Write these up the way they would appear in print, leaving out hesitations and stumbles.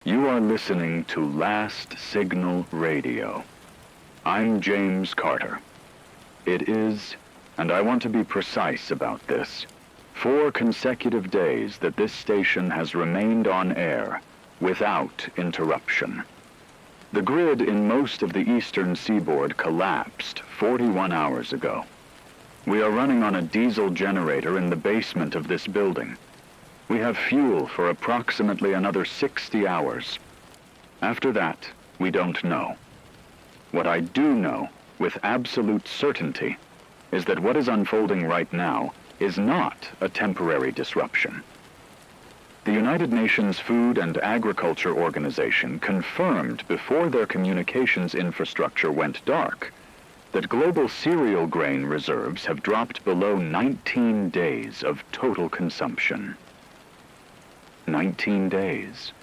You are listening to Last Signal Radio. I'm James Carter. It is, and I want to be precise about this, 4 consecutive days that this station has remained on air without interruption. The grid in most of the eastern seaboard collapsed 41 hours ago. We are running on a diesel generator in the basement of this building. We have fuel for approximately another 60 hours. After that, we don't know. What I do know, with absolute certainty, is that what is unfolding right now is not a temporary disruption. The United Nations Food and Agriculture Organization confirmed before their communications infrastructure went dark that global cereal grain reserves have dropped below 19 days of total consumption. 19 days.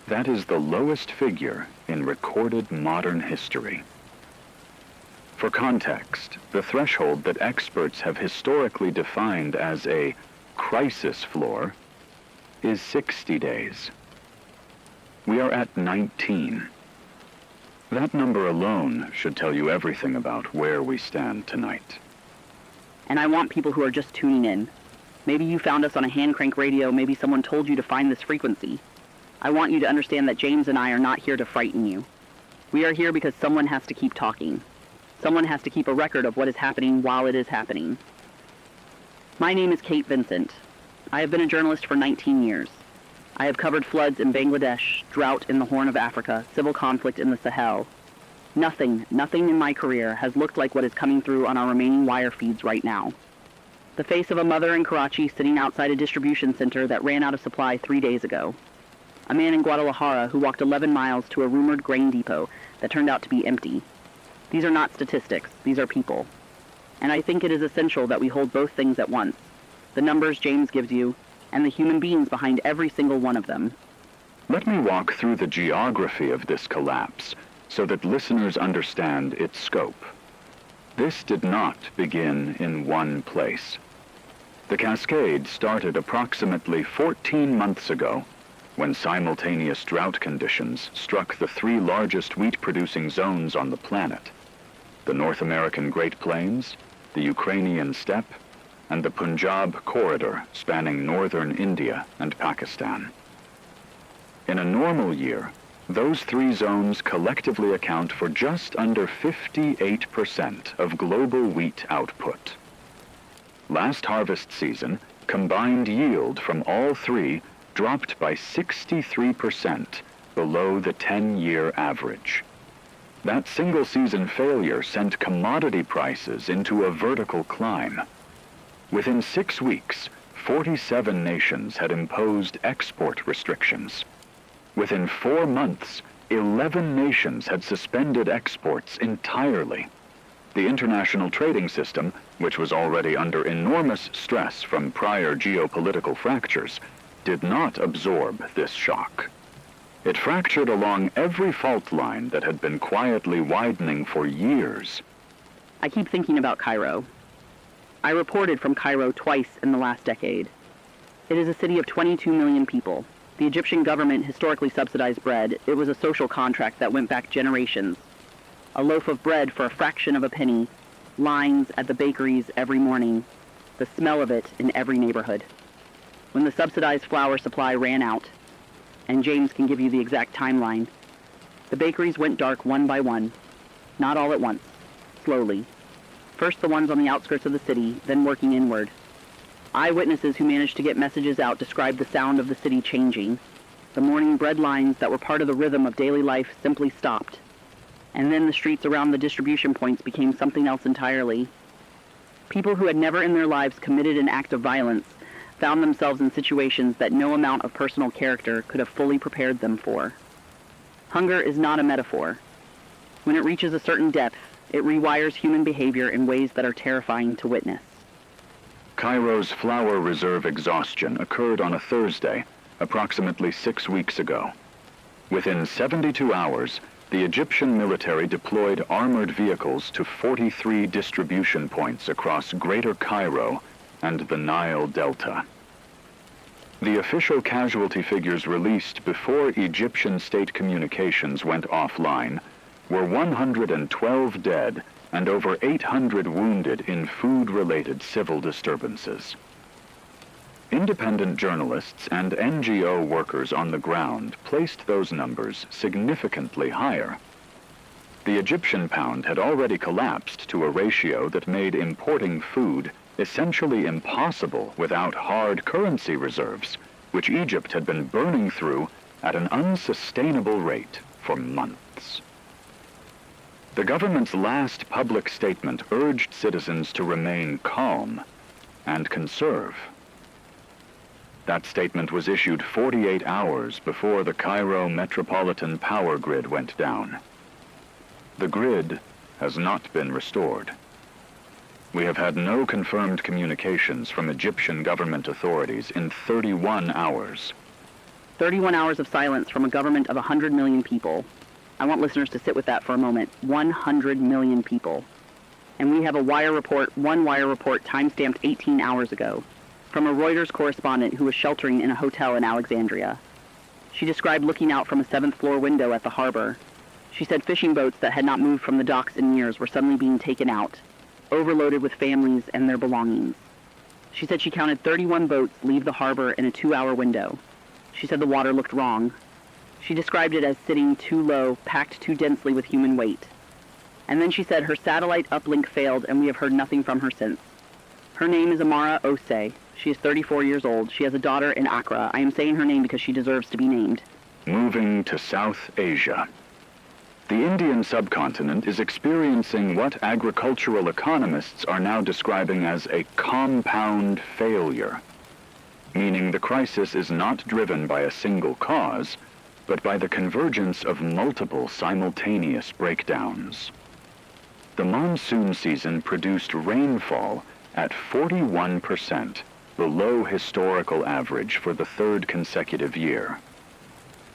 That is the lowest figure in recorded modern history. For context, the threshold that experts have historically defined as a crisis floor is 60 days. We are at 19. That number alone should tell you everything about where we stand tonight. And I want people who are just tuning in. Maybe you found us on a hand crank radio, maybe someone told you to find this frequency. I want you to understand that James and I are not here to frighten you. We are here because someone has to keep talking. Someone has to keep a record of what is happening while it is happening. My name is Kate Vincent. I have been a journalist for 19 years. I have covered floods in Bangladesh, drought in the Horn of Africa, civil conflict in the Sahel. Nothing in my career has looked like what is coming through on our remaining wire feeds right now. The face of a mother in Karachi sitting outside a distribution center that ran out of supply 3 days ago. A man in Guadalajara who walked 11 miles to a rumored grain depot that turned out to be empty. These are not statistics, these are people. And I think it is essential that we hold both things at once. The numbers James gives you, and the human beings behind every single one of them. Let me walk through the geography of this collapse so that listeners understand its scope. This did not begin in one place. The cascade started approximately 14 months ago when simultaneous drought conditions struck the 3 largest wheat-producing zones on the planet: the North American Great Plains, the Ukrainian steppe, and the Punjab corridor spanning northern India and Pakistan. In a normal year, those 3 zones collectively account for just under 58% of global wheat output. Last harvest season, combined yield from all 3 dropped by 63% below the 10-year average. That single-season failure sent commodity prices into a vertical climb. Within 6 weeks, 47 nations had imposed export restrictions. Within 4 months, 11 nations had suspended exports entirely. The international trading system, which was already under enormous stress from prior geopolitical fractures, did not absorb this shock. It fractured along every fault line that had been quietly widening for years. I keep thinking about Cairo. I reported from Cairo twice in the last decade. It is a city of 22 million people. The Egyptian government historically subsidized bread. It was a social contract that went back generations. A loaf of bread for a fraction of a penny, lines at the bakeries every morning, the smell of it in every neighborhood. When the subsidized flour supply ran out, and James can give you the exact timeline, the bakeries went dark one by one, not all at once, slowly. First the ones on the outskirts of the city, then working inward. Eyewitnesses who managed to get messages out described the sound of the city changing. The morning bread lines that were part of the rhythm of daily life simply stopped. And then the streets around the distribution points became something else entirely. People who had never in their lives committed an act of violence found themselves in situations that no amount of personal character could have fully prepared them for. Hunger is not a metaphor. When it reaches a certain depth, it rewires human behavior in ways that are terrifying to witness. Cairo's flour reserve exhaustion occurred on a Thursday, approximately 6 weeks ago. Within 72 hours, the Egyptian military deployed armored vehicles to 43 distribution points across Greater Cairo and the Nile Delta. The official casualty figures released before Egyptian state communications went offline were 112 dead and over 800 wounded in food-related civil disturbances. Independent journalists and NGO workers on the ground placed those numbers significantly higher. The Egyptian pound had already collapsed to a ratio that made importing food essentially impossible without hard currency reserves, which Egypt had been burning through at an unsustainable rate for months. The government's last public statement urged citizens to remain calm and conserve. That statement was issued 48 hours before the Cairo metropolitan power grid went down. The grid has not been restored. We have had no confirmed communications from Egyptian government authorities in 31 hours. 31 hours of silence from a government of 100 million people. I want listeners to sit with that for a moment. 100 million people. And we have one wire report timestamped 18 hours ago, from a Reuters correspondent who was sheltering in a hotel in Alexandria. She described looking out from a 7th-floor window at the harbor. She said fishing boats that had not moved from the docks in years were suddenly being taken out, overloaded with families and their belongings. She said she counted 31 boats leave the harbor in a 2-hour window. She said the water looked wrong. She described it as sitting too low, packed too densely with human weight. And then she said her satellite uplink failed and we have heard nothing from her since. Her name is Amara Osei. She is 34 years old. She has a daughter in Accra. I am saying her name because she deserves to be named. Moving to South Asia. The Indian subcontinent is experiencing what agricultural economists are now describing as a compound failure, meaning the crisis is not driven by a single cause, but by the convergence of multiple simultaneous breakdowns. The monsoon season produced rainfall at 41% below historical average for the 3rd consecutive year.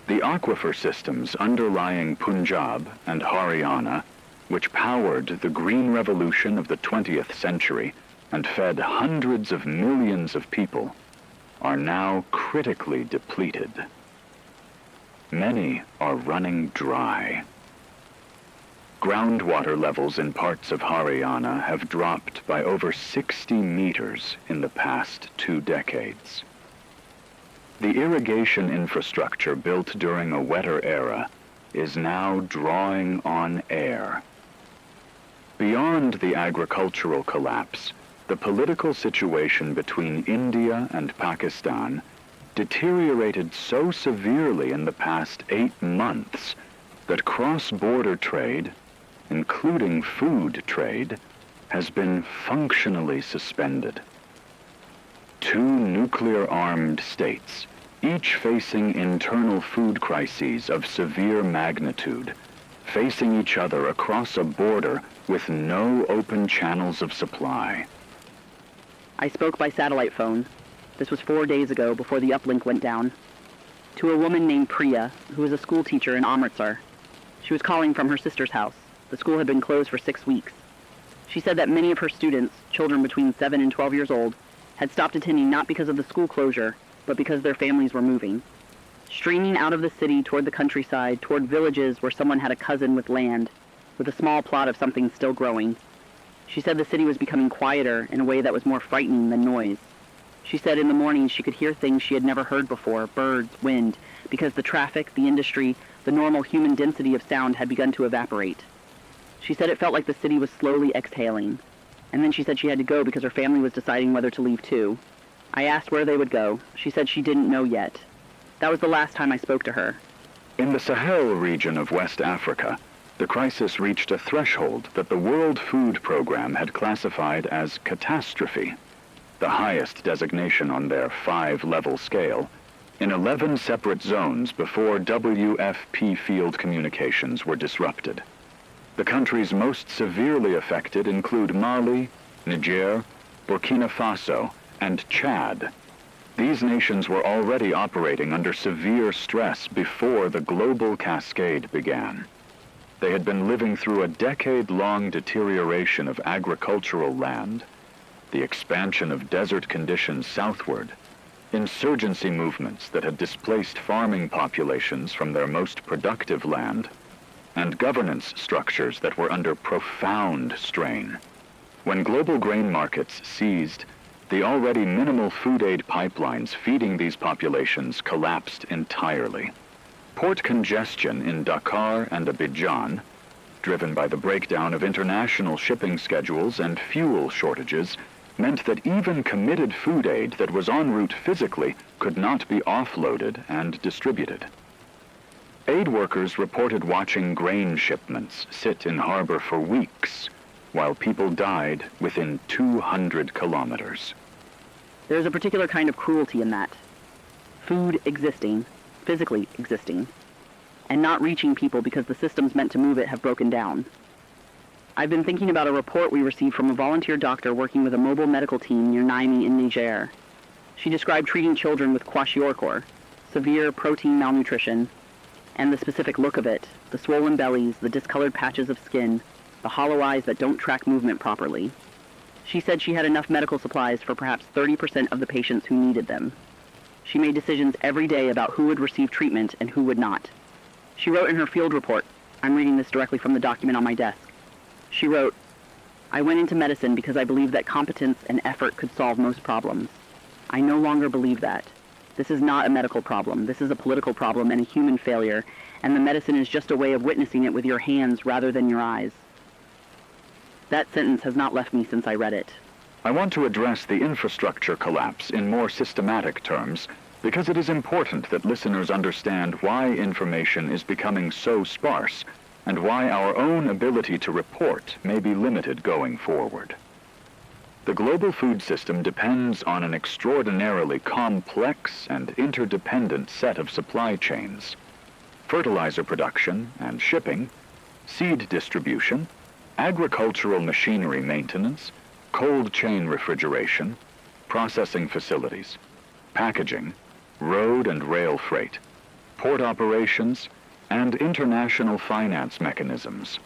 The aquifer systems underlying Punjab and Haryana, which powered the green revolution of the 20th century and fed hundreds of millions of people, are now critically depleted. Many are running dry. Groundwater levels in parts of Haryana have dropped by over 60 meters in the past 2 decades. The irrigation infrastructure built during a wetter era is now drawing on air. Beyond the agricultural collapse, the political situation between India and Pakistan deteriorated so severely in the past 8 months that cross-border trade, including food trade, has been functionally suspended. 2 nuclear-armed states, each facing internal food crises of severe magnitude, facing each other across a border with no open channels of supply. I spoke by satellite phone. This was 4 days ago before the uplink went down. To a woman named Priya, who is a school teacher in Amritsar. She was calling from her sister's house. The school had been closed for 6 weeks. She said that many of her students, children between 7 and 12 years old, had stopped attending not because of the school closure, but because their families were moving. Streaming out of the city toward the countryside, toward villages where someone had a cousin with land, with a small plot of something still growing. She said the city was becoming quieter in a way that was more frightening than noise. She said in the mornings she could hear things she had never heard before, birds, wind, because the traffic, the industry, the normal human density of sound had begun to evaporate. She said it felt like the city was slowly exhaling. And then she said she had to go because her family was deciding whether to leave too. I asked where they would go. She said she didn't know yet. That was the last time I spoke to her. In the Sahel region of West Africa, the crisis reached a threshold that the World Food Program had classified as catastrophe, the highest designation on their 5-level scale, in 11 separate zones before WFP field communications were disrupted. The countries most severely affected include Mali, Niger, Burkina Faso, and Chad. These nations were already operating under severe stress before the global cascade began. They had been living through a decade-long deterioration of agricultural land, the expansion of desert conditions southward, Insurgency movements that had displaced farming populations from their most productive land, and governance structures that were under profound strain. When global grain markets seized, the already minimal food aid pipelines feeding these populations collapsed entirely. Port congestion in Dakar and Abidjan, driven by the breakdown of international shipping schedules and fuel shortages, meant that even committed food aid that was en route physically could not be offloaded and distributed. Aid workers reported watching grain shipments sit in harbor for weeks, while people died within 200 kilometers. There's a particular kind of cruelty in that. Food existing, physically existing, and not reaching people because the systems meant to move it have broken down. I've been thinking about a report we received from a volunteer doctor working with a mobile medical team near Niamey in Niger. She described treating children with kwashiorkor, severe protein malnutrition, and the specific look of it, the swollen bellies, the discolored patches of skin, the hollow eyes that don't track movement properly. She said she had enough medical supplies for perhaps 30% of the patients who needed them. She made decisions every day about who would receive treatment and who would not. She wrote in her field report, I'm reading this directly from the document on my desk. She wrote, I went into medicine because I believed that competence and effort could solve most problems. I no longer believe that. This is not a medical problem. This is a political problem and a human failure, and the medicine is just a way of witnessing it with your hands rather than your eyes. That sentence has not left me since I read it. I want to address the infrastructure collapse in more systematic terms because it is important that listeners understand why information is becoming so sparse and why our own ability to report may be limited going forward. The global food system depends on an extraordinarily complex and interdependent set of supply chains: fertilizer production and shipping, seed distribution, agricultural machinery maintenance, cold chain refrigeration, processing facilities, packaging, road and rail freight, port operations, and international finance mechanisms.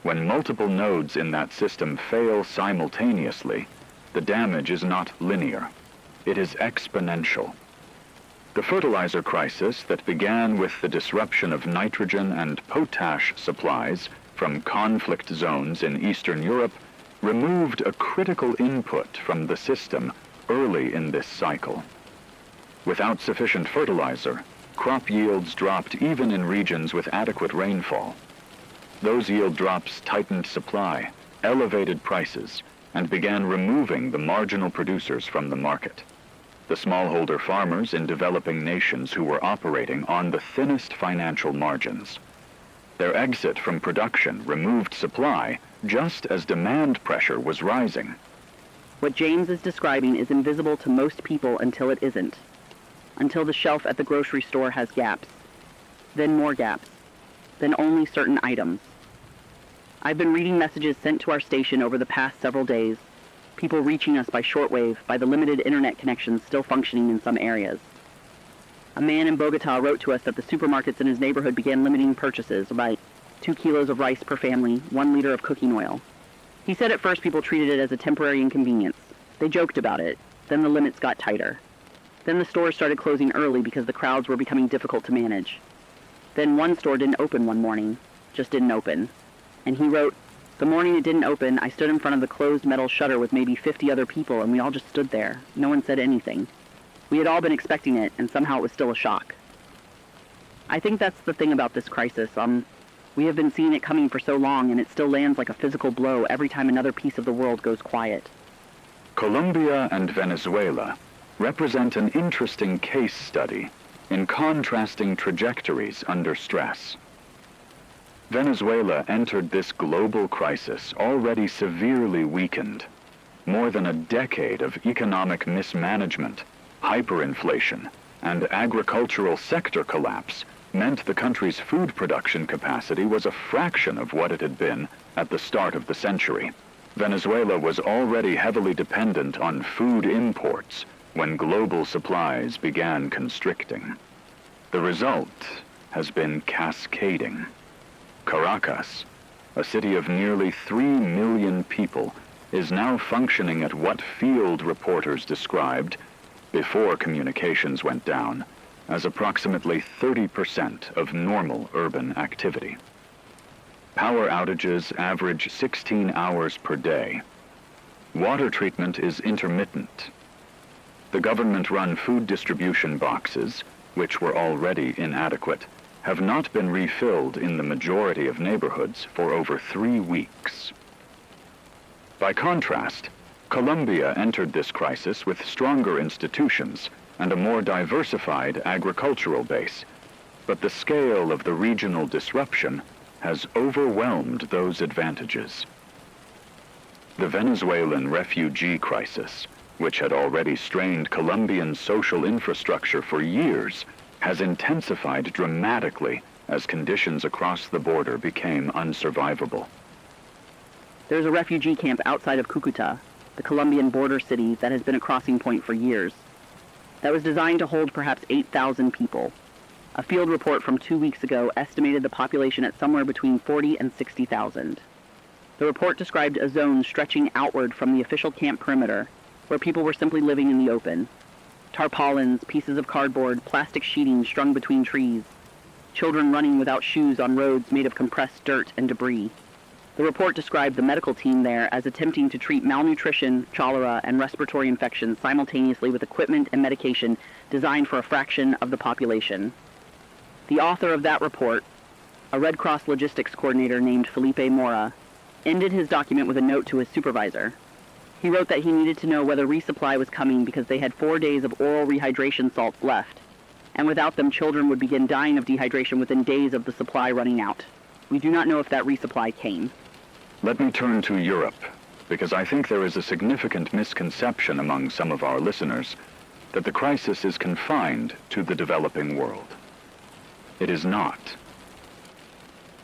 When multiple nodes in that system fail simultaneously, the damage is not linear. It is exponential. The fertilizer crisis that began with the disruption of nitrogen and potash supplies from conflict zones in Eastern Europe removed a critical input from the system early in this cycle. Without sufficient fertilizer, crop yields dropped even in regions with adequate rainfall. Those yield drops tightened supply, elevated prices, and began removing the marginal producers from the market. The smallholder farmers in developing nations who were operating on the thinnest financial margins. Their exit from production removed supply just as demand pressure was rising. What James is describing is invisible to most people until it isn't. Until the shelf at the grocery store has gaps. Then more gaps. Then only certain items. I've been reading messages sent to our station over the past several days, people reaching us by shortwave, by the limited internet connections still functioning in some areas. A man in Bogota wrote to us that the supermarkets in his neighborhood began limiting purchases by 2 kilos of rice per family, 1 liter of cooking oil. He said at first people treated it as a temporary inconvenience. They joked about it. Then the limits got tighter. Then the stores started closing early because the crowds were becoming difficult to manage. Then one store didn't open one morning, just didn't open. And he wrote, the morning it didn't open, I stood in front of the closed metal shutter with maybe 50 other people, and we all just stood there. No one said anything. We had all been expecting it, and somehow it was still a shock. I think that's the thing about this crisis. We have been seeing it coming for so long, and it still lands like a physical blow every time another piece of the world goes quiet. Colombia and Venezuela represent an interesting case study in contrasting trajectories under stress. Venezuela entered this global crisis already severely weakened. More than a decade of economic mismanagement, hyperinflation, and agricultural sector collapse meant the country's food production capacity was a fraction of what it had been at the start of the century. Venezuela was already heavily dependent on food imports when global supplies began constricting. The result has been cascading. Caracas, a city of nearly 3 million people, is now functioning at what field reporters described before communications went down, as approximately 30% of normal urban activity. Power outages average 16 hours per day. Water treatment is intermittent. The government-run food distribution boxes, which were already inadequate, have not been refilled in the majority of neighborhoods for over 3 weeks. By contrast, Colombia entered this crisis with stronger institutions and a more diversified agricultural base, but the scale of the regional disruption has overwhelmed those advantages. The Venezuelan refugee crisis, which had already strained Colombian social infrastructure for years, has intensified dramatically as conditions across the border became unsurvivable. There's a refugee camp outside of Cucuta, the Colombian border city that has been a crossing point for years, that was designed to hold perhaps 8,000 people. A field report from 2 weeks ago estimated the population at somewhere between 40 and 60,000. The report described a zone stretching outward from the official camp perimeter, where people were simply living in the open. Tarpaulins, pieces of cardboard, plastic sheeting strung between trees, children running without shoes on roads made of compressed dirt and debris. The report described the medical team there as attempting to treat malnutrition, cholera, and respiratory infections simultaneously with equipment and medication designed for a fraction of the population. The author of that report, a Red Cross logistics coordinator named Felipe Mora, ended his document with a note to his supervisor. He wrote that he needed to know whether resupply was coming because they had 4 days of oral rehydration salts left, and without them children would begin dying of dehydration within days of the supply running out. We do not know if that resupply came. Let me turn to Europe, because I think there is a significant misconception among some of our listeners that the crisis is confined to the developing world. It is not.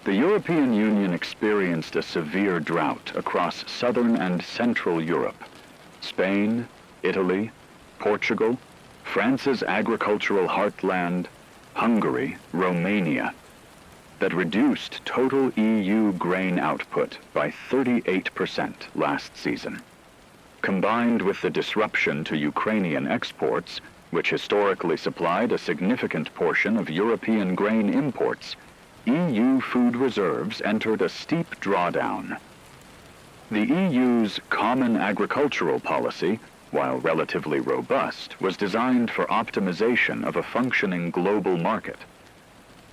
The European Union experienced a severe drought across southern and central Europe. Spain, Italy, Portugal, France's agricultural heartland, Hungary, Romania, that reduced total EU grain output by 38% last season. Combined with the disruption to Ukrainian exports, which historically supplied a significant portion of European grain imports, EU food reserves entered a steep drawdown. The EU's common agricultural policy, while relatively robust, was designed for optimization of a functioning global market.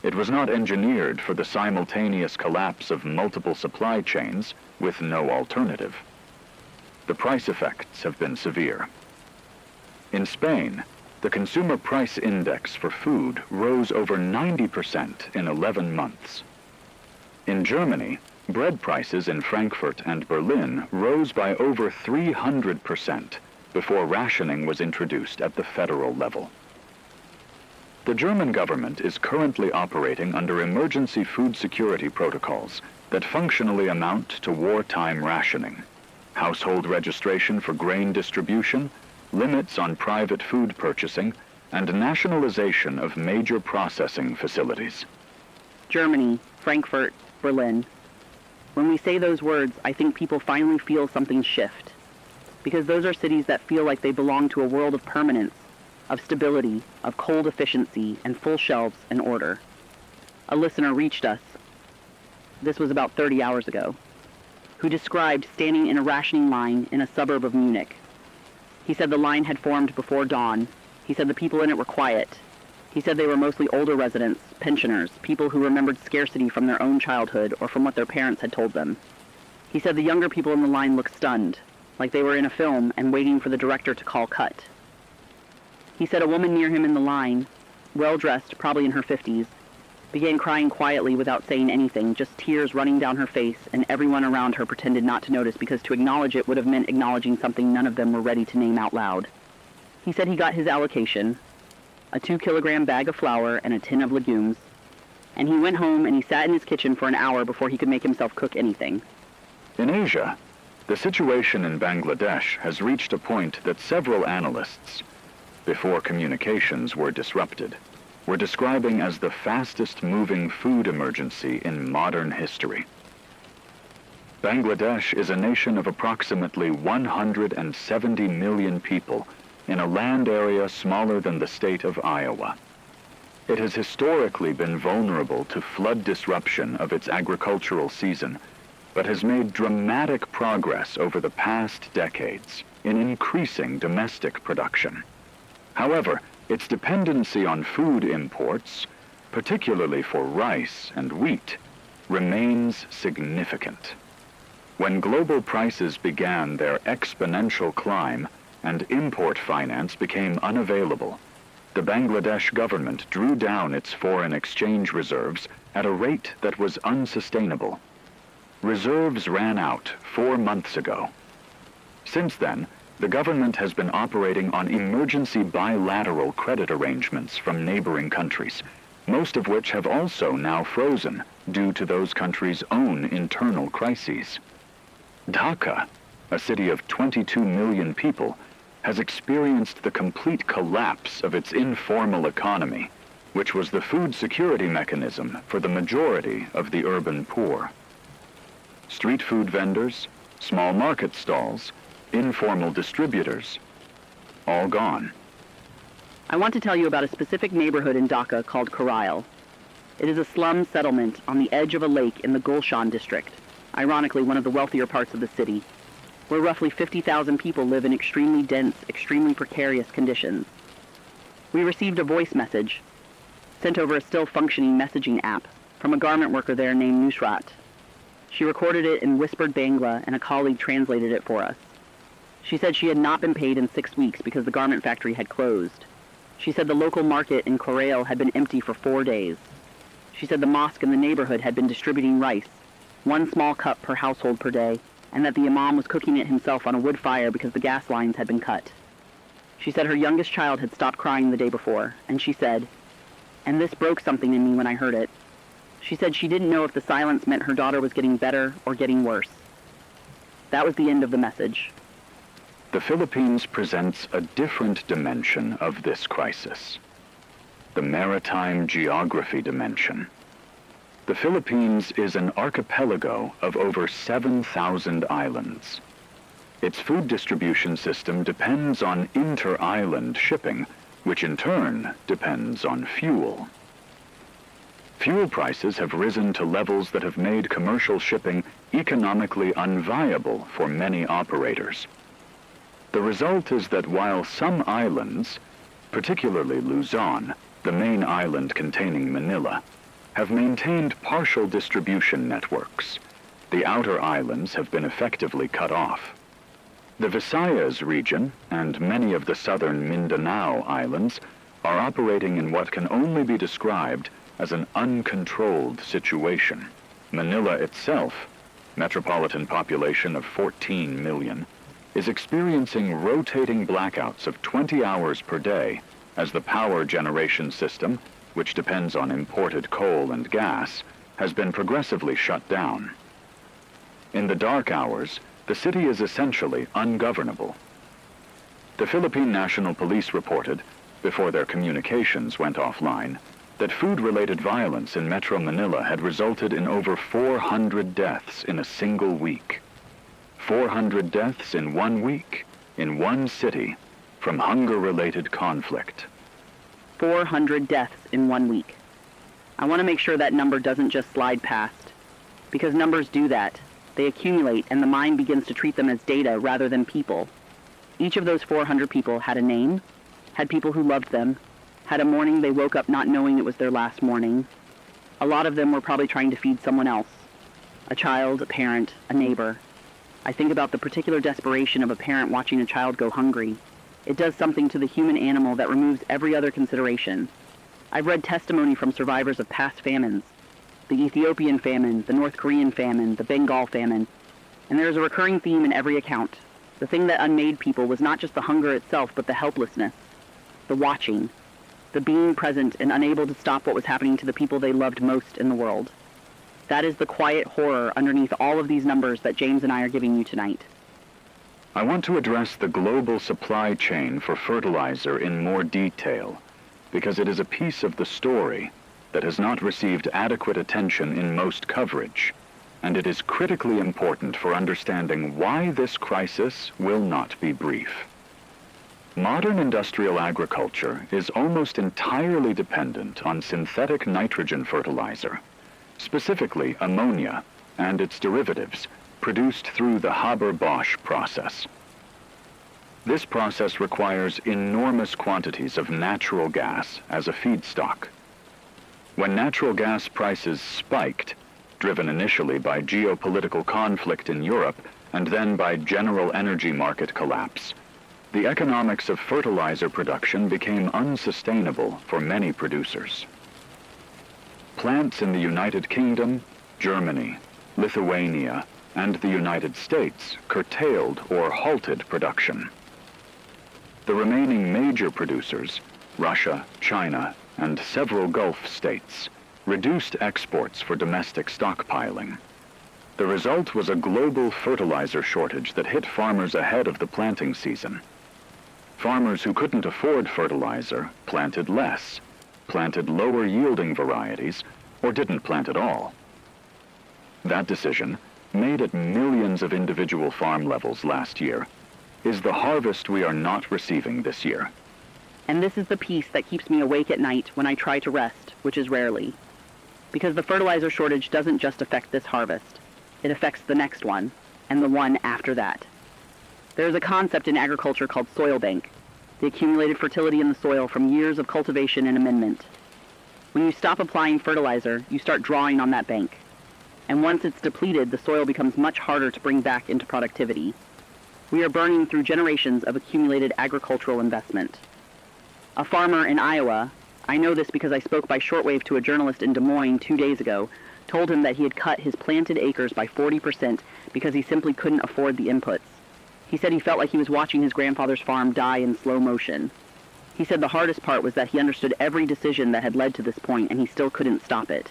It was not engineered for the simultaneous collapse of multiple supply chains with no alternative. The price effects have been severe. In Spain, the consumer price index for food rose over 90% in 11 months. In Germany, bread prices in Frankfurt and Berlin rose by over 300% before rationing was introduced at the federal level. The German government is currently operating under emergency food security protocols that functionally amount to wartime rationing, household registration for grain distribution, limits on private food purchasing, and nationalization of major processing facilities. Germany, Frankfurt, Berlin. When we say those words, I think people finally feel something shift, because those are cities that feel like they belong to a world of permanence, of stability, of cold efficiency, and full shelves and order. A listener reached us, this was about 30 hours ago, who described standing in a rationing line in a suburb of Munich. He said the line had formed before dawn. He said the people in it were quiet. He said they were mostly older residents, pensioners, people who remembered scarcity from their own childhood or from what their parents had told them. He said the younger people in the line looked stunned, like they were in a film and waiting for the director to call cut. He said a woman near him in the line, well-dressed, probably in her 50s, began crying quietly without saying anything, just tears running down her face, and everyone around her pretended not to notice because to acknowledge it would have meant acknowledging something none of them were ready to name out loud. He said he got his allocation, a 2-kilogram bag of flour and a tin of legumes, and he went home and he sat in his kitchen for an hour before he could make himself cook anything. In Asia, the situation in Bangladesh has reached a point that several analysts, before communications were disrupted, were describing as the fastest-moving food emergency in modern history. Bangladesh is a nation of approximately 170 million people in a land area smaller than the state of Iowa. It has historically been vulnerable to flood disruption of its agricultural season, but has made dramatic progress over the past decades in increasing domestic production. However, its dependency on food imports, particularly for rice and wheat, remains significant. When global prices began their exponential climb and import finance became unavailable, the Bangladesh government drew down its foreign exchange reserves at a rate that was unsustainable. Reserves ran out 4 months ago. Since then, the government has been operating on emergency bilateral credit arrangements from neighboring countries, most of which have also now frozen due to those countries' own internal crises. Dhaka, a city of 22 million people, has experienced the complete collapse of its informal economy, which was the food security mechanism for the majority of the urban poor. Street food vendors, small market stalls, informal distributors, all gone. I want to tell you about a specific neighborhood in Dhaka called Karail. It is a slum settlement on the edge of a lake in the Gulshan district, ironically one of the wealthier parts of the city, where roughly 50,000 people live in extremely dense, extremely precarious conditions. We received a voice message, sent over a still functioning messaging app, from a garment worker there named Nusrat. She recorded it in whispered Bangla and a colleague translated it for us. She said she had not been paid in 6 weeks because the garment factory had closed. She said the local market in Karail had been empty for 4 days. She said the mosque in the neighborhood had been distributing rice, 1 small cup per household per day, and that the imam was cooking it himself on a wood fire because the gas lines had been cut. She said her youngest child had stopped crying the day before, and she said, and this broke something in me when I heard it. She said she didn't know if the silence meant her daughter was getting better or getting worse. That was the end of the message. The Philippines presents a different dimension of this crisis, the maritime geography dimension. The Philippines is an archipelago of over 7,000 islands. Its food distribution system depends on inter-island shipping, which in turn depends on fuel. Fuel prices have risen to levels that have made commercial shipping economically unviable for many operators. The result is that while some islands, particularly Luzon, the main island containing Manila, have maintained partial distribution networks, the outer islands have been effectively cut off. The Visayas region and many of the southern Mindanao islands are operating in what can only be described as an uncontrolled situation. Manila itself, metropolitan population of 14 million, is experiencing rotating blackouts of 20 hours per day as the power generation system, which depends on imported coal and gas, has been progressively shut down. In the dark hours, the city is essentially ungovernable. The Philippine National Police reported, before their communications went offline, that food-related violence in Metro Manila had resulted in over 400 deaths in a single week. 400 deaths in 1 week, in one city, from hunger-related conflict. 400 deaths in 1 week. I want to make sure that number doesn't just slide past, because numbers do that. They accumulate, and the mind begins to treat them as data rather than people. Each of those 400 people had a name, had people who loved them, had a morning they woke up not knowing it was their last morning. A lot of them were probably trying to feed someone else, a child, a parent, a neighbor. I think about the particular desperation of a parent watching a child go hungry. It does something to the human animal that removes every other consideration. I've read testimony from survivors of past famines, the Ethiopian famine, the North Korean famine, the Bengal famine, and there is a recurring theme in every account. The thing that unmade people was not just the hunger itself, but the helplessness, the watching, the being present and unable to stop what was happening to the people they loved most in the world. That is the quiet horror underneath all of these numbers that James and I are giving you tonight. I want to address the global supply chain for fertilizer in more detail, because it is a piece of the story that has not received adequate attention in most coverage, and it is critically important for understanding why this crisis will not be brief. Modern industrial agriculture is almost entirely dependent on synthetic nitrogen fertilizer, specifically ammonia and its derivatives, produced through the Haber-Bosch process. This process requires enormous quantities of natural gas as a feedstock. When natural gas prices spiked, driven initially by geopolitical conflict in Europe and then by general energy market collapse, the economics of fertilizer production became unsustainable for many producers. Plants in the United Kingdom, Germany, Lithuania, and the United States curtailed or halted production. The remaining major producers, Russia, China, and several Gulf states, reduced exports for domestic stockpiling. The result was a global fertilizer shortage that hit farmers ahead of the planting season. Farmers who couldn't afford fertilizer planted less, planted lower-yielding varieties, or didn't plant at all. That decision, made at millions of individual farm levels last year, is the harvest we are not receiving this year. And this is the piece that keeps me awake at night when I try to rest, which is rarely. Because the fertilizer shortage doesn't just affect this harvest. It affects the next one, and the one after that. There is a concept in agriculture called soil bank, the accumulated fertility in the soil from years of cultivation and amendment. When you stop applying fertilizer, you start drawing on that bank. And once it's depleted, the soil becomes much harder to bring back into productivity. We are burning through generations of accumulated agricultural investment. A farmer in Iowa, I know this because I spoke by shortwave to a journalist in Des Moines 2 days ago, told him that he had cut his planted acres by 40% because he simply couldn't afford the inputs. He said he felt like he was watching his grandfather's farm die in slow motion. He said the hardest part was that he understood every decision that had led to this point, and he still couldn't stop it.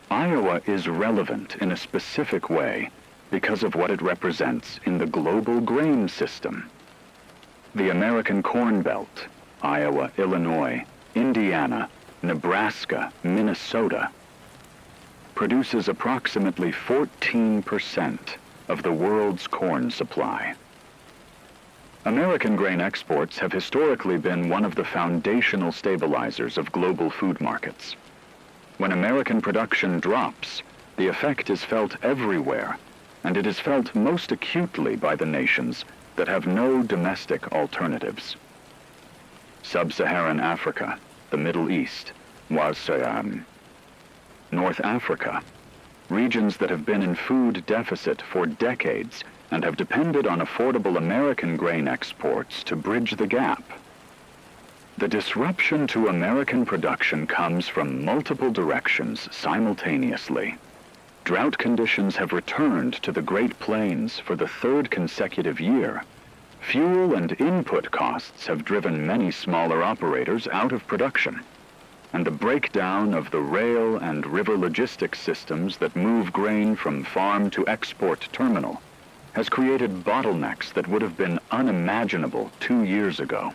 Iowa is relevant in a specific way because of what it represents in the global grain system. The American Corn Belt, Iowa, Illinois, Indiana, Nebraska, Minnesota, produces approximately 14% of the world's corn supply. American grain exports have historically been one of the foundational stabilizers of global food markets. When American production drops, the effect is felt everywhere, and it is felt most acutely by the nations that have no domestic alternatives. Sub-Saharan Africa, the Middle East, North Africa, regions that have been in food deficit for decades and have depended on affordable American grain exports to bridge the gap. The disruption to American production comes from multiple directions simultaneously. Drought conditions have returned to the Great Plains for the third consecutive year. Fuel and input costs have driven many smaller operators out of production. And the breakdown of the rail and river logistics systems that move grain from farm to export terminal has created bottlenecks that would have been unimaginable 2 years ago.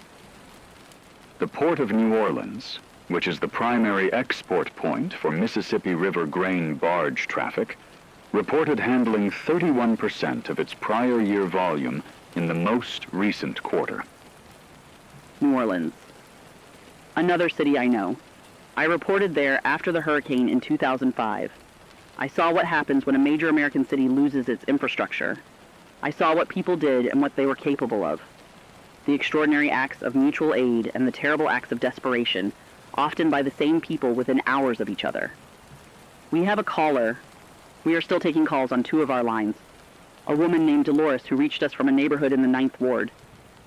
The Port of New Orleans, which is the primary export point for Mississippi River grain barge traffic, reported handling 31% of its prior year volume in the most recent quarter. New Orleans. Another city I know. I reported there after the hurricane in 2005. I saw what happens when a major American city loses its infrastructure. I saw what people did and what they were capable of. The extraordinary acts of mutual aid and the terrible acts of desperation, often by the same people within hours of each other. We have a caller. We are still taking calls on 2 of our lines. A woman named Dolores who reached us from a neighborhood in the 9th Ward.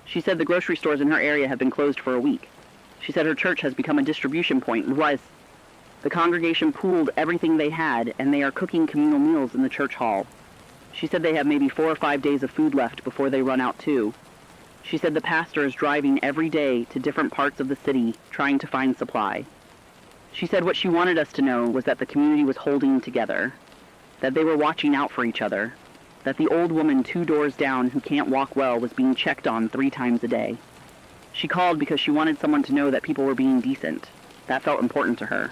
She said the grocery stores in her area have been closed for a week. She said her church has become a distribution point. The congregation pooled everything they had, and they are cooking communal meals in the church hall. She said they have maybe 4 or 5 days of food left before they run out too. She said the pastor is driving every day to different parts of the city trying to find supply. She said what she wanted us to know was that the community was holding together, that they were watching out for each other, that the old woman 2 doors down who can't walk well was being checked on 3 times a day. She called because she wanted someone to know that people were being decent. That felt important to her.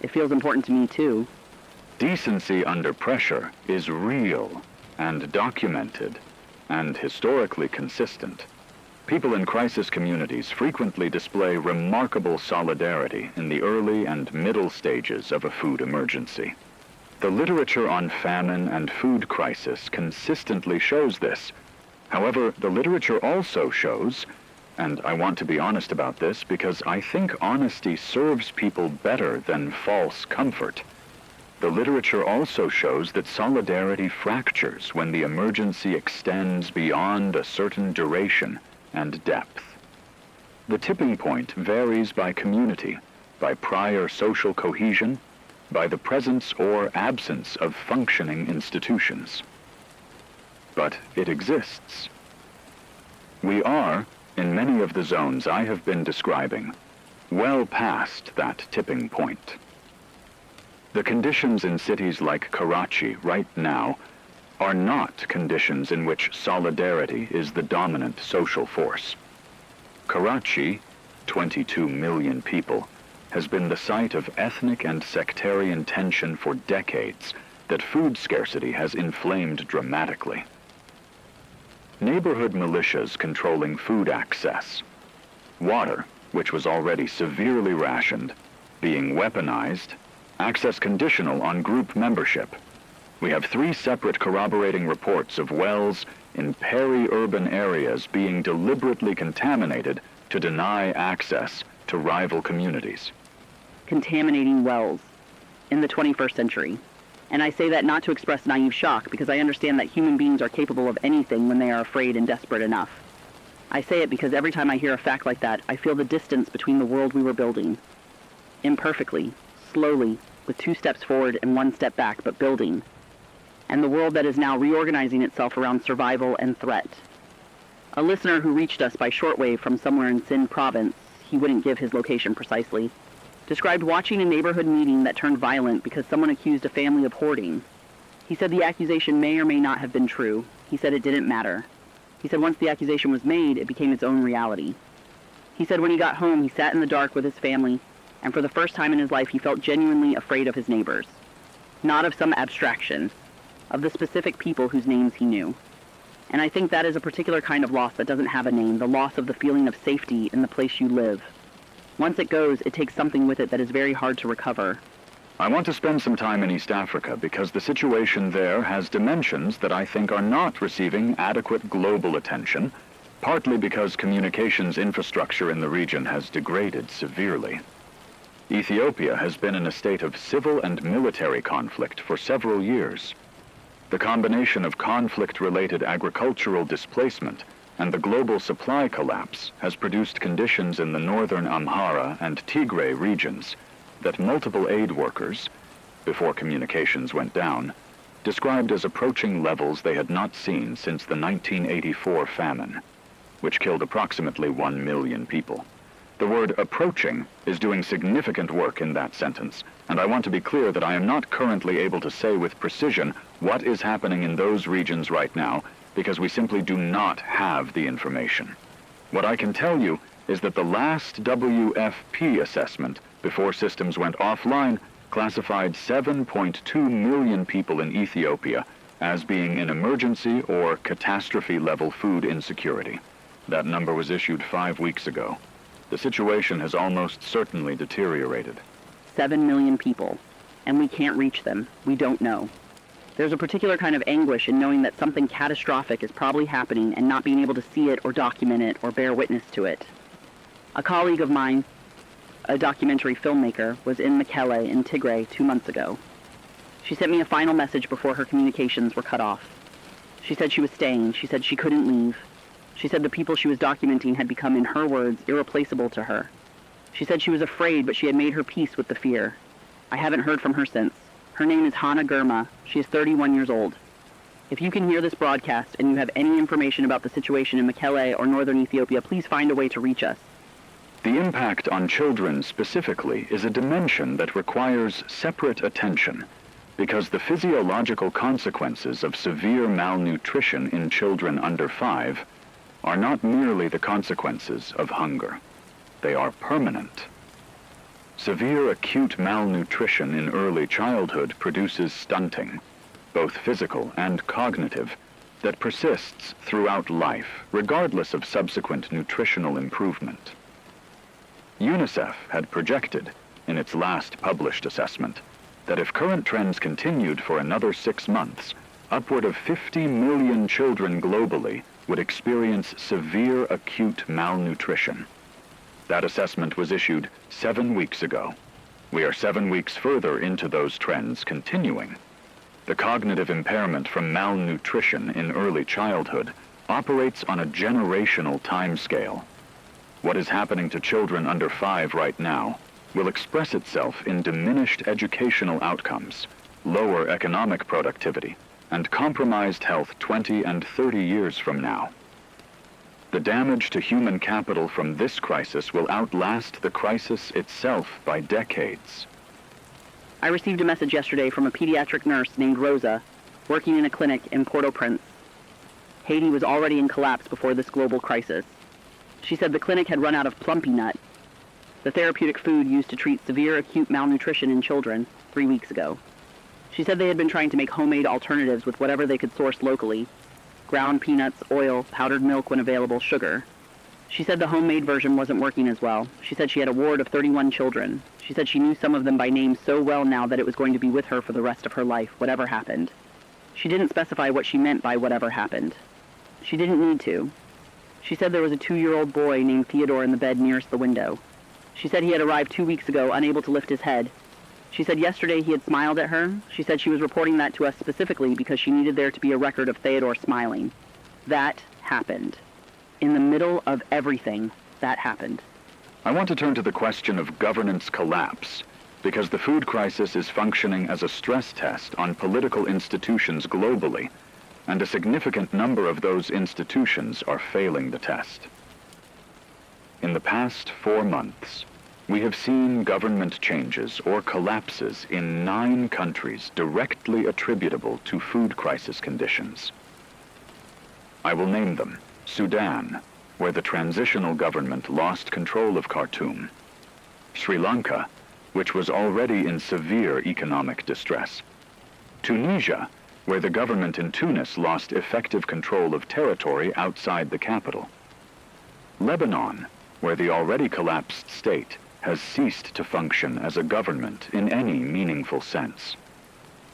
It feels important to me, too. Decency under pressure is real and documented and historically consistent. People in crisis communities frequently display remarkable solidarity in the early and middle stages of a food emergency. The literature on famine and food crisis consistently shows this. However, the literature also shows, and I want to be honest about this because I think honesty serves people better than false comfort. The literature also shows that solidarity fractures when the emergency extends beyond a certain duration and depth. The tipping point varies by community, by prior social cohesion, by the presence or absence of functioning institutions. But it exists. We are, in many of the zones I have been describing, well past that tipping point. The conditions in cities like Karachi right now are not conditions in which solidarity is the dominant social force. Karachi, 22 million people, has been the site of ethnic and sectarian tension for decades that food scarcity has inflamed dramatically. Neighborhood militias controlling food access, water, which was already severely rationed, being weaponized, access conditional on group membership. We have 3 separate corroborating reports of wells in peri-urban areas being deliberately contaminated to deny access to rival communities. Contaminating wells in the 21st century. And I say that not to express naive shock, because I understand that human beings are capable of anything when they are afraid and desperate enough. I say it because every time I hear a fact like that, I feel the distance between the world we were building. Imperfectly, slowly, with 2 steps forward and 1 step back, but building. And the world that is now reorganizing itself around survival and threat. A listener who reached us by shortwave from somewhere in Sindh province, he wouldn't give his location precisely, described watching a neighborhood meeting that turned violent because someone accused a family of hoarding. He said the accusation may or may not have been true. He said it didn't matter. He said once the accusation was made, it became its own reality. He said when he got home, he sat in the dark with his family, and for the first time in his life, he felt genuinely afraid of his neighbors. Not of some abstraction, of the specific people whose names he knew. And I think that is a particular kind of loss that doesn't have a name, the loss of the feeling of safety in the place you live. Once it goes, it takes something with it that is very hard to recover. I want to spend some time in East Africa because the situation there has dimensions that I think are not receiving adequate global attention, partly because communications infrastructure in the region has degraded severely. Ethiopia has been in a state of civil and military conflict for several years. The combination of conflict-related agricultural displacement and the global supply collapse has produced conditions in the northern Amhara and Tigray regions that multiple aid workers, before communications went down, described as approaching levels they had not seen since the 1984 famine, which killed approximately 1 million people. The word approaching is doing significant work in that sentence, and I want to be clear that I am not currently able to say with precision what is happening in those regions right now, because we simply do not have the information. What I can tell you is that the last WFP assessment before systems went offline classified 7.2 million people in Ethiopia as being in emergency or catastrophe-level food insecurity. That number was issued 5 weeks ago. The situation has almost certainly deteriorated. 7 million people, and we can't reach them. We don't know. There's a particular kind of anguish in knowing that something catastrophic is probably happening and not being able to see it or document it or bear witness to it. A colleague of mine, a documentary filmmaker, was in Mekelle in Tigray 2 months ago. She sent me a final message before her communications were cut off. She said she was staying. She said she couldn't leave. She said the people she was documenting had become, in her words, irreplaceable to her. She said she was afraid, but she had made her peace with the fear. I haven't heard from her since. Her name is Hana Girma. She is 31 years old. If you can hear this broadcast and you have any information about the situation in Mekelle or northern Ethiopia, please find a way to reach us. The impact on children specifically is a dimension that requires separate attention, because the physiological consequences of severe malnutrition in children under 5 are not merely the consequences of hunger. They are permanent. Severe acute malnutrition in early childhood produces stunting, both physical and cognitive, that persists throughout life, regardless of subsequent nutritional improvement. UNICEF had projected, in its last published assessment, that if current trends continued for another 6 months, upward of 50 million children globally would experience severe acute malnutrition. That assessment was issued 7 weeks ago. We are 7 weeks further into those trends continuing. The cognitive impairment from malnutrition in early childhood operates on a generational timescale. What is happening to children under 5 right now will express itself in diminished educational outcomes, lower economic productivity, and compromised health 20 and 30 years from now. The damage to human capital from this crisis will outlast the crisis itself by decades. I received a message yesterday from a pediatric nurse named Rosa, working in a clinic in Port-au-Prince. Haiti was already in collapse before this global crisis. She said the clinic had run out of plumpy nut, the therapeutic food used to treat severe acute malnutrition in children, 3 weeks ago. She said they had been trying to make homemade alternatives with whatever they could source locally: ground peanuts, oil, powdered milk when available, sugar. She said the homemade version wasn't working as well. She said she had a ward of 31 children. She said she knew some of them by name so well now that it was going to be with her for the rest of her life, whatever happened. She didn't specify what she meant by whatever happened. She didn't need to. She said there was a 2-year-old boy named Theodore in the bed nearest the window. She said he had arrived 2 weeks ago, unable to lift his head. She said yesterday he had smiled at her. She said she was reporting that to us specifically because she needed there to be a record of Theodore smiling. That happened. In the middle of everything, that happened. I want to turn to the question of governance collapse, because the food crisis is functioning as a stress test on political institutions globally, and a significant number of those institutions are failing the test. In the past 4 months, we have seen government changes or collapses in 9 countries directly attributable to food crisis conditions. I will name them: Sudan, where the transitional government lost control of Khartoum; Sri Lanka, which was already in severe economic distress; Tunisia, where the government in Tunis lost effective control of territory outside the capital; Lebanon, where the already collapsed state has ceased to function as a government in any meaningful sense;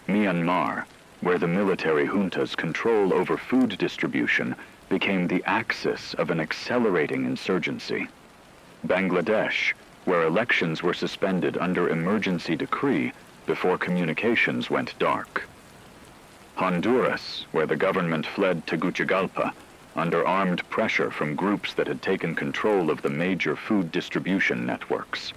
Myanmar, where the military junta's control over food distribution became the axis of an accelerating insurgency; Bangladesh, where elections were suspended under emergency decree before communications went dark; Honduras, where the government fled to Tegucigalpa under armed pressure from groups that had taken control of the major food distribution networks;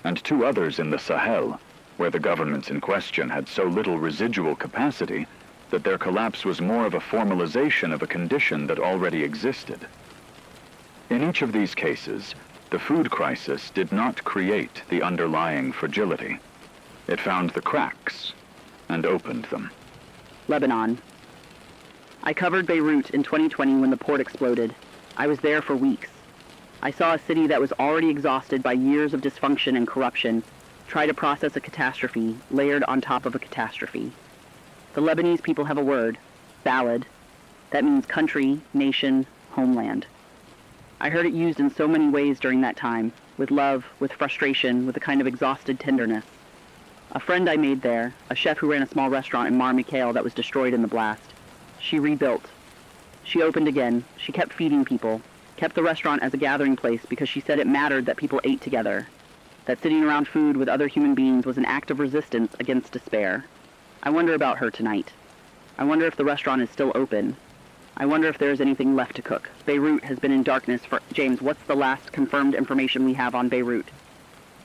and 2 others in the Sahel, where the governments in question had so little residual capacity that their collapse was more of a formalization of a condition that already existed. In each of these cases, the food crisis did not create the underlying fragility. It found the cracks and opened them. Lebanon. I covered Beirut in 2020 when the port exploded. I was there for weeks. I saw a city that was already exhausted by years of dysfunction and corruption try to process a catastrophe layered on top of a catastrophe. The Lebanese people have a word: balad. That means country, nation, homeland. I heard it used in so many ways during that time, with love, with frustration, with a kind of exhausted tenderness. A friend I made there, a chef who ran a small restaurant in Mar Mikhail that was destroyed in the blast, she rebuilt. She opened again. She kept feeding people, kept the restaurant as a gathering place because she said it mattered that people ate together, that sitting around food with other human beings was an act of resistance against despair. I wonder about her tonight. I wonder if the restaurant is still open. I wonder if there is anything left to cook. Beirut has been in darkness for... James, what's the last confirmed information we have on Beirut?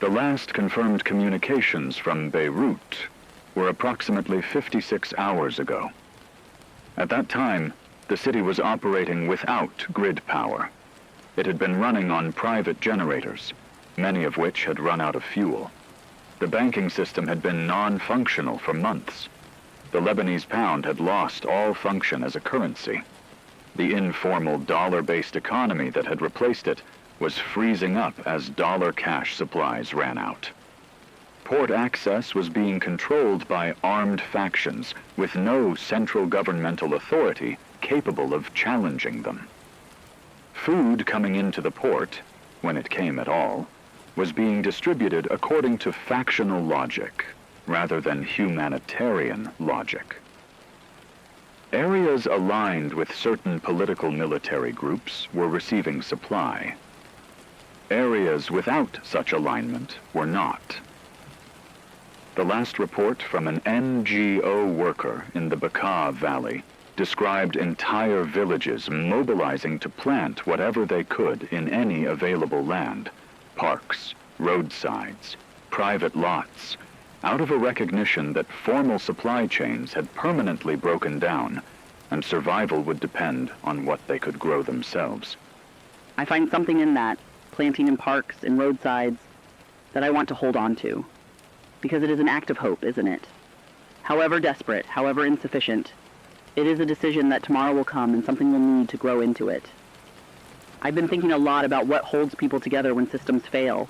The last confirmed communications from Beirut were approximately 56 hours ago. At that time, the city was operating without grid power. It had been running on private generators, many of which had run out of fuel. The banking system had been non-functional for months. The Lebanese pound had lost all function as a currency. The informal dollar-based economy that had replaced it was freezing up as dollar cash supplies ran out. Port access was being controlled by armed factions with no central governmental authority capable of challenging them. Food coming into the port, when it came at all, was being distributed according to factional logic, rather than humanitarian logic. Areas aligned with certain political military groups were receiving supply. Areas without such alignment were not. The last report from an NGO worker in the Bekaa Valley described entire villages mobilizing to plant whatever they could in any available land, parks, roadsides, private lots, out of a recognition that formal supply chains had permanently broken down and survival would depend on what they could grow themselves. I find something in that, planting in parks and roadsides, that I want to hold on to. Because it is an act of hope, isn't it? However desperate, however insufficient, it is a decision that tomorrow will come and something will need to grow into it. I've been thinking a lot about what holds people together when systems fail.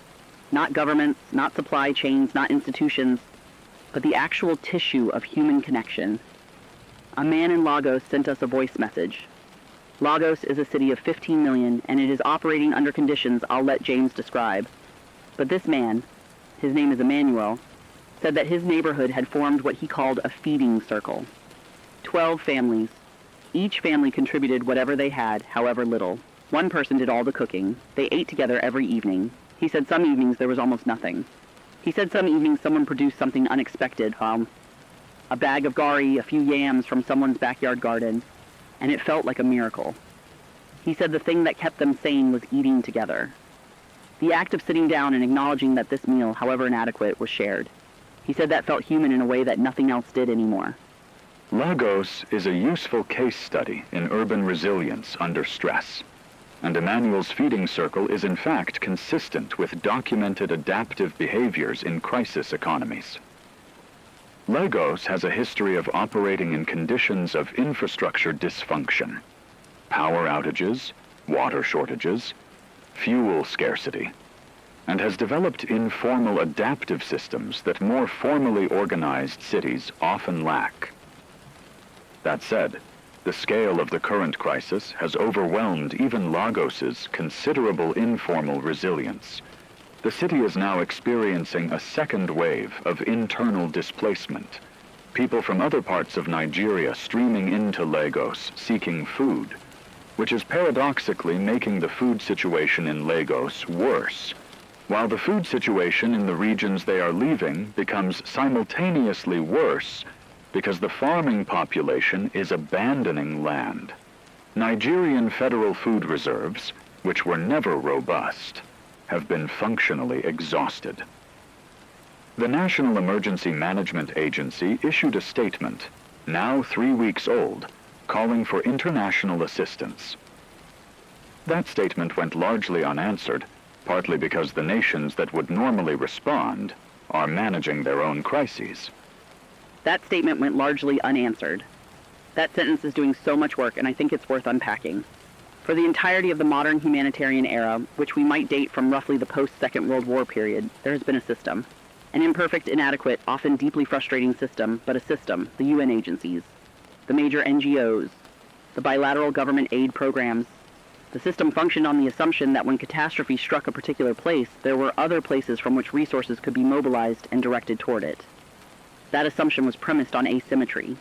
Not governments, not supply chains, not institutions, but the actual tissue of human connection. A man in Lagos sent us a voice message. Lagos is a city of 15 million, and it is operating under conditions I'll let James describe. But this man, his name is Emmanuel, said that his neighborhood had formed what he called a feeding circle. 12 families. Each family contributed whatever they had, however little. One person did all the cooking. They ate together every evening. He said some evenings there was almost nothing. He said some evenings someone produced something unexpected, a bag of gari, a few yams from someone's backyard garden, and it felt like a miracle. He said the thing that kept them sane was eating together. The act of sitting down and acknowledging that this meal, however inadequate, was shared. He said that felt human in a way that nothing else did anymore. Lagos is a useful case study in urban resilience under stress, and Emmanuel's feeding circle is in fact consistent with documented adaptive behaviors in crisis economies. Lagos has a history of operating in conditions of infrastructure dysfunction, power outages, water shortages, fuel scarcity, and has developed informal adaptive systems that more formally organized cities often lack. That said, the scale of the current crisis has overwhelmed even Lagos's considerable informal resilience. The city is now experiencing a second wave of internal displacement, people from other parts of Nigeria streaming into Lagos seeking food, which is paradoxically making the food situation in Lagos worse, while the food situation in the regions they are leaving becomes simultaneously worse because the farming population is abandoning land. Nigerian federal food reserves, which were never robust, have been functionally exhausted. The National Emergency Management Agency issued a statement, now 3 weeks old, calling for international assistance. That statement went largely unanswered, partly because the nations that would normally respond are managing their own crises. That statement went largely unanswered. That sentence is doing so much work, and I think it's worth unpacking. For the entirety of the modern humanitarian era, which we might date from roughly the post-Second World War period, there has been a system. An imperfect, inadequate, often deeply frustrating system, but a system, the UN agencies, the major NGOs, the bilateral government aid programs. The system functioned on the assumption that when catastrophe struck a particular place, there were other places from which resources could be mobilized and directed toward it. That assumption was premised on asymmetry,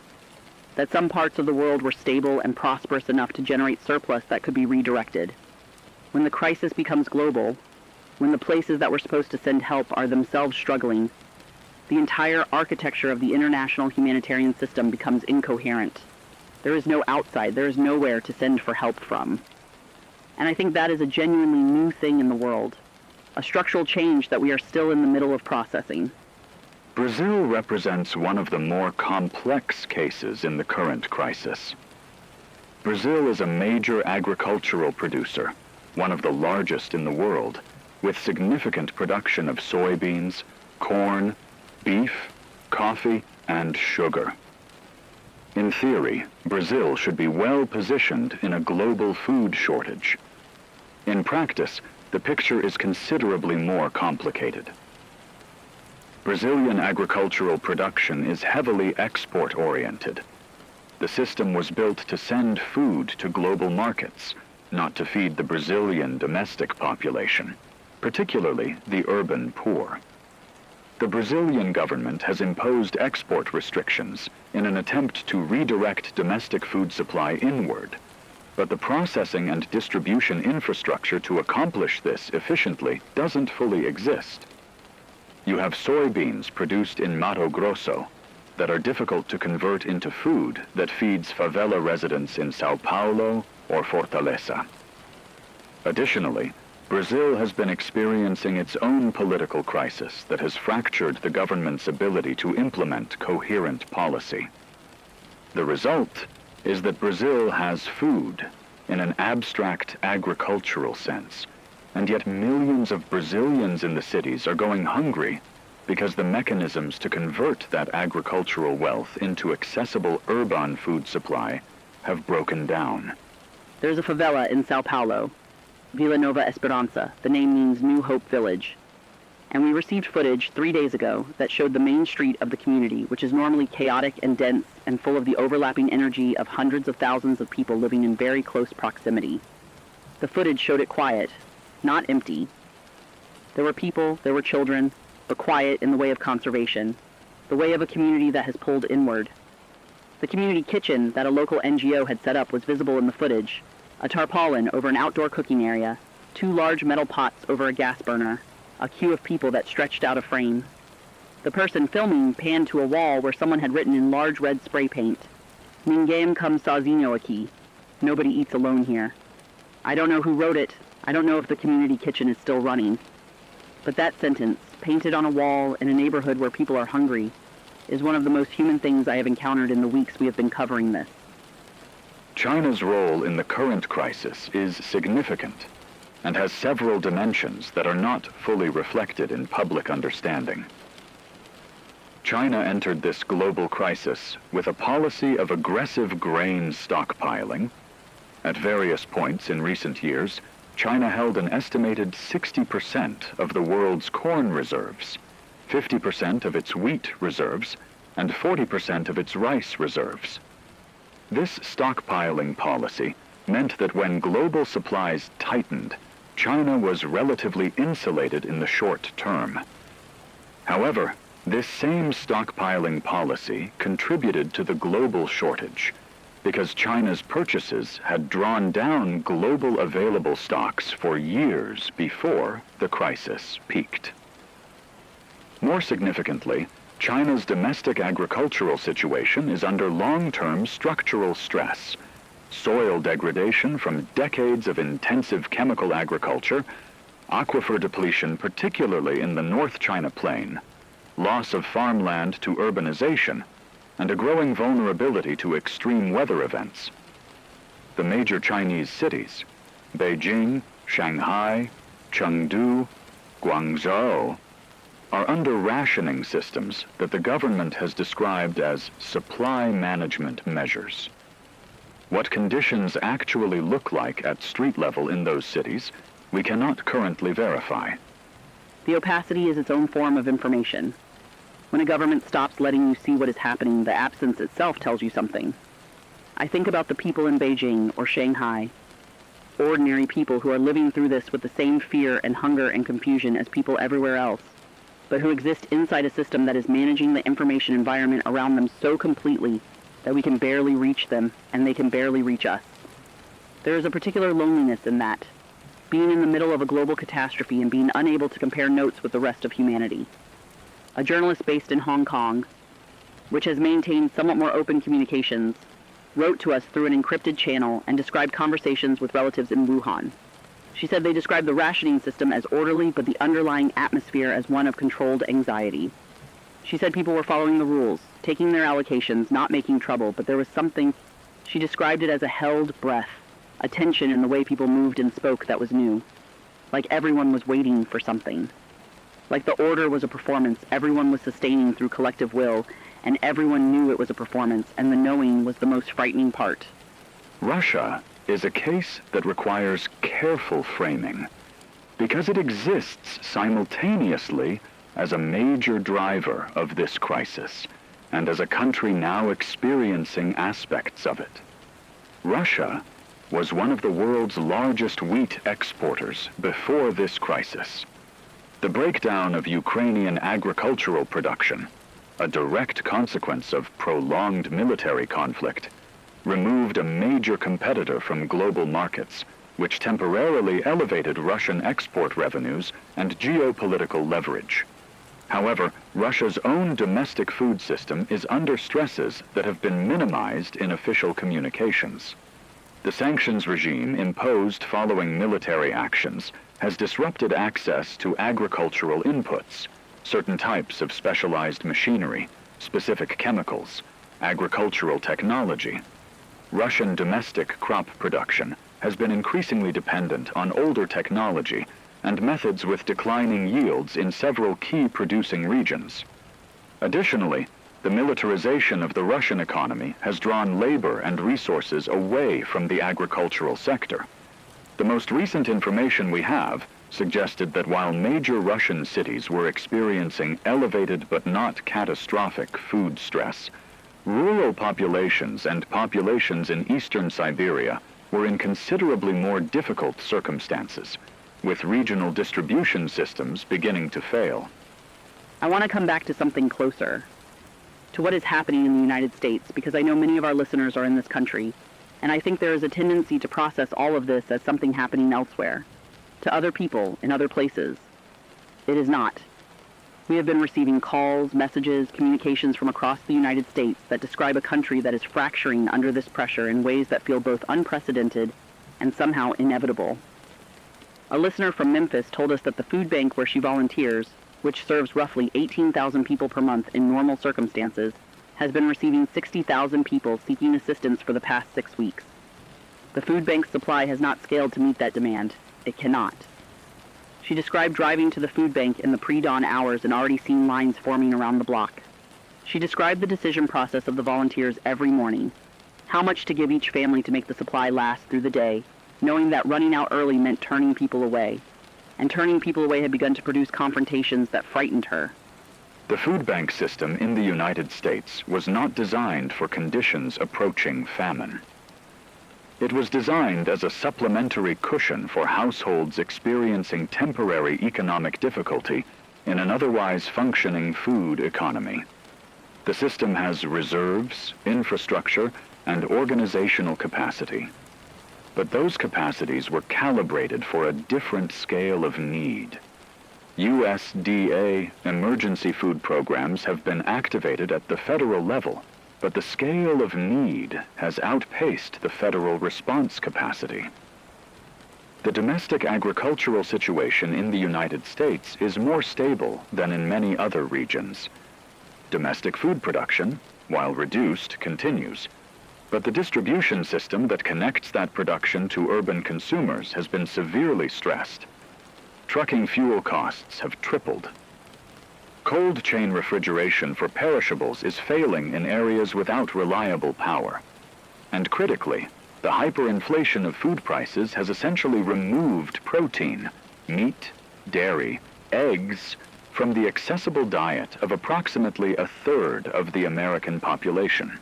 that some parts of the world were stable and prosperous enough to generate surplus that could be redirected. When the crisis becomes global, when the places that were supposed to send help are themselves struggling, the entire architecture of the international humanitarian system becomes incoherent. There is no outside, there is nowhere to send for help from. And I think that is a genuinely new thing in the world, a structural change that we are still in the middle of processing. Brazil represents one of the more complex cases in the current crisis. Brazil is a major agricultural producer, one of the largest in the world, with significant production of soybeans, corn, beef, coffee, and sugar. In theory, Brazil should be well positioned in a global food shortage. In practice, the picture is considerably more complicated. Brazilian agricultural production is heavily export-oriented. The system was built to send food to global markets, not to feed the Brazilian domestic population, particularly the urban poor. The Brazilian government has imposed export restrictions in an attempt to redirect domestic food supply inward, but the processing and distribution infrastructure to accomplish this efficiently doesn't fully exist. You have soybeans produced in Mato Grosso that are difficult to convert into food that feeds favela residents in Sao Paulo or Fortaleza. Additionally, Brazil has been experiencing its own political crisis that has fractured the government's ability to implement coherent policy. The result is that Brazil has food in an abstract agricultural sense, and yet millions of Brazilians in the cities are going hungry because the mechanisms to convert that agricultural wealth into accessible urban food supply have broken down. There's a favela in Sao Paulo, Vila Nova Esperança. The name means New Hope Village. And we received footage 3 days ago that showed the main street of the community, which is normally chaotic and dense and full of the overlapping energy of hundreds of thousands of people living in very close proximity. The footage showed it quiet, not empty. There were people, there were children, but quiet in the way of conservation, the way of a community that has pulled inward. The community kitchen that a local NGO had set up was visible in the footage, a tarpaulin over an outdoor cooking area, 2 large metal pots over a gas burner, a queue of people that stretched out of frame. The person filming panned to a wall where someone had written in large red spray paint, "Ninguém come sozinho aqui." Nobody eats alone here. I don't know who wrote it. I don't know if the community kitchen is still running. But that sentence, painted on a wall in a neighborhood where people are hungry, is one of the most human things I have encountered in the weeks we have been covering this. China's role in the current crisis is significant and has several dimensions that are not fully reflected in public understanding. China entered this global crisis with a policy of aggressive grain stockpiling. At various points in recent years, China held an estimated 60% of the world's corn reserves, 50% of its wheat reserves, and 40% of its rice reserves. This stockpiling policy meant that when global supplies tightened, China was relatively insulated in the short term. However, this same stockpiling policy contributed to the global shortage because China's purchases had drawn down global available stocks for years before the crisis peaked. More significantly, China's domestic agricultural situation is under long-term structural stress. Soil degradation from decades of intensive chemical agriculture, aquifer depletion particularly in the North China Plain, loss of farmland to urbanization, and a growing vulnerability to extreme weather events. The major Chinese cities, Beijing, Shanghai, Chengdu, Guangzhou, are under rationing systems that the government has described as supply management measures. What conditions actually look like at street level in those cities, we cannot currently verify. The opacity is its own form of information. When a government stops letting you see what is happening, the absence itself tells you something. I think about the people in Beijing or Shanghai, ordinary people who are living through this with the same fear and hunger and confusion as people everywhere else, but who exist inside a system that is managing the information environment around them so completely that we can barely reach them and they can barely reach us. There is a particular loneliness in that, being in the middle of a global catastrophe and being unable to compare notes with the rest of humanity. A journalist based in Hong Kong, which has maintained somewhat more open communications, wrote to us through an encrypted channel and described conversations with relatives in Wuhan. She said they described the rationing system as orderly, but the underlying atmosphere as one of controlled anxiety. She said people were following the rules, taking their allocations, not making trouble, but there was something. She described it as a held breath, a tension in the way people moved and spoke that was new. Like everyone was waiting for something. Like the order was a performance everyone was sustaining through collective will, and everyone knew it was a performance, and the knowing was the most frightening part. Russia is a case that requires careful framing because it exists simultaneously as a major driver of this crisis and as a country now experiencing aspects of it. Russia was one of the world's largest wheat exporters before this crisis. The breakdown of Ukrainian agricultural production, a direct consequence of prolonged military conflict, removed a major competitor from global markets, which temporarily elevated Russian export revenues and geopolitical leverage. However, Russia's own domestic food system is under stresses that have been minimized in official communications. The sanctions regime imposed following military actions has disrupted access to agricultural inputs, certain types of specialized machinery, specific chemicals, agricultural technology. Russian domestic crop production has been increasingly dependent on older technology and methods with declining yields in several key producing regions. Additionally, the militarization of the Russian economy has drawn labor and resources away from the agricultural sector. The most recent information we have suggested that while major Russian cities were experiencing elevated but not catastrophic food stress, rural populations and populations in eastern Siberia were in considerably more difficult circumstances, with regional distribution systems beginning to fail. I want to come back to something closer, to what is happening in the United States, because I know many of our listeners are in this country, and I think there is a tendency to process all of this as something happening elsewhere, to other people in other places. It is not. We have been receiving calls, messages, communications from across the United States that describe a country that is fracturing under this pressure in ways that feel both unprecedented and somehow inevitable. A listener from Memphis told us that the food bank where she volunteers, which serves roughly 18,000 people per month in normal circumstances, has been receiving 60,000 people seeking assistance for the past 6 weeks. The food bank's supply has not scaled to meet that demand. It cannot. She described driving to the food bank in the pre-dawn hours and already seeing lines forming around the block. She described the decision process of the volunteers every morning, how much to give each family to make the supply last through the day, knowing that running out early meant turning people away. And turning people away had begun to produce confrontations that frightened her. The food bank system in the United States was not designed for conditions approaching famine. It was designed as a supplementary cushion for households experiencing temporary economic difficulty in an otherwise functioning food economy. The system has reserves, infrastructure, and organizational capacity. But those capacities were calibrated for a different scale of need. USDA emergency food programs have been activated at the federal level, but the scale of need has outpaced the federal response capacity. The domestic agricultural situation in the United States is more stable than in many other regions. Domestic food production, while reduced, continues, but the distribution system that connects that production to urban consumers has been severely stressed. Trucking fuel costs have tripled. Cold chain refrigeration for perishables is failing in areas without reliable power. And critically, the hyperinflation of food prices has essentially removed protein, meat, dairy, eggs from the accessible diet of approximately a third of the American population.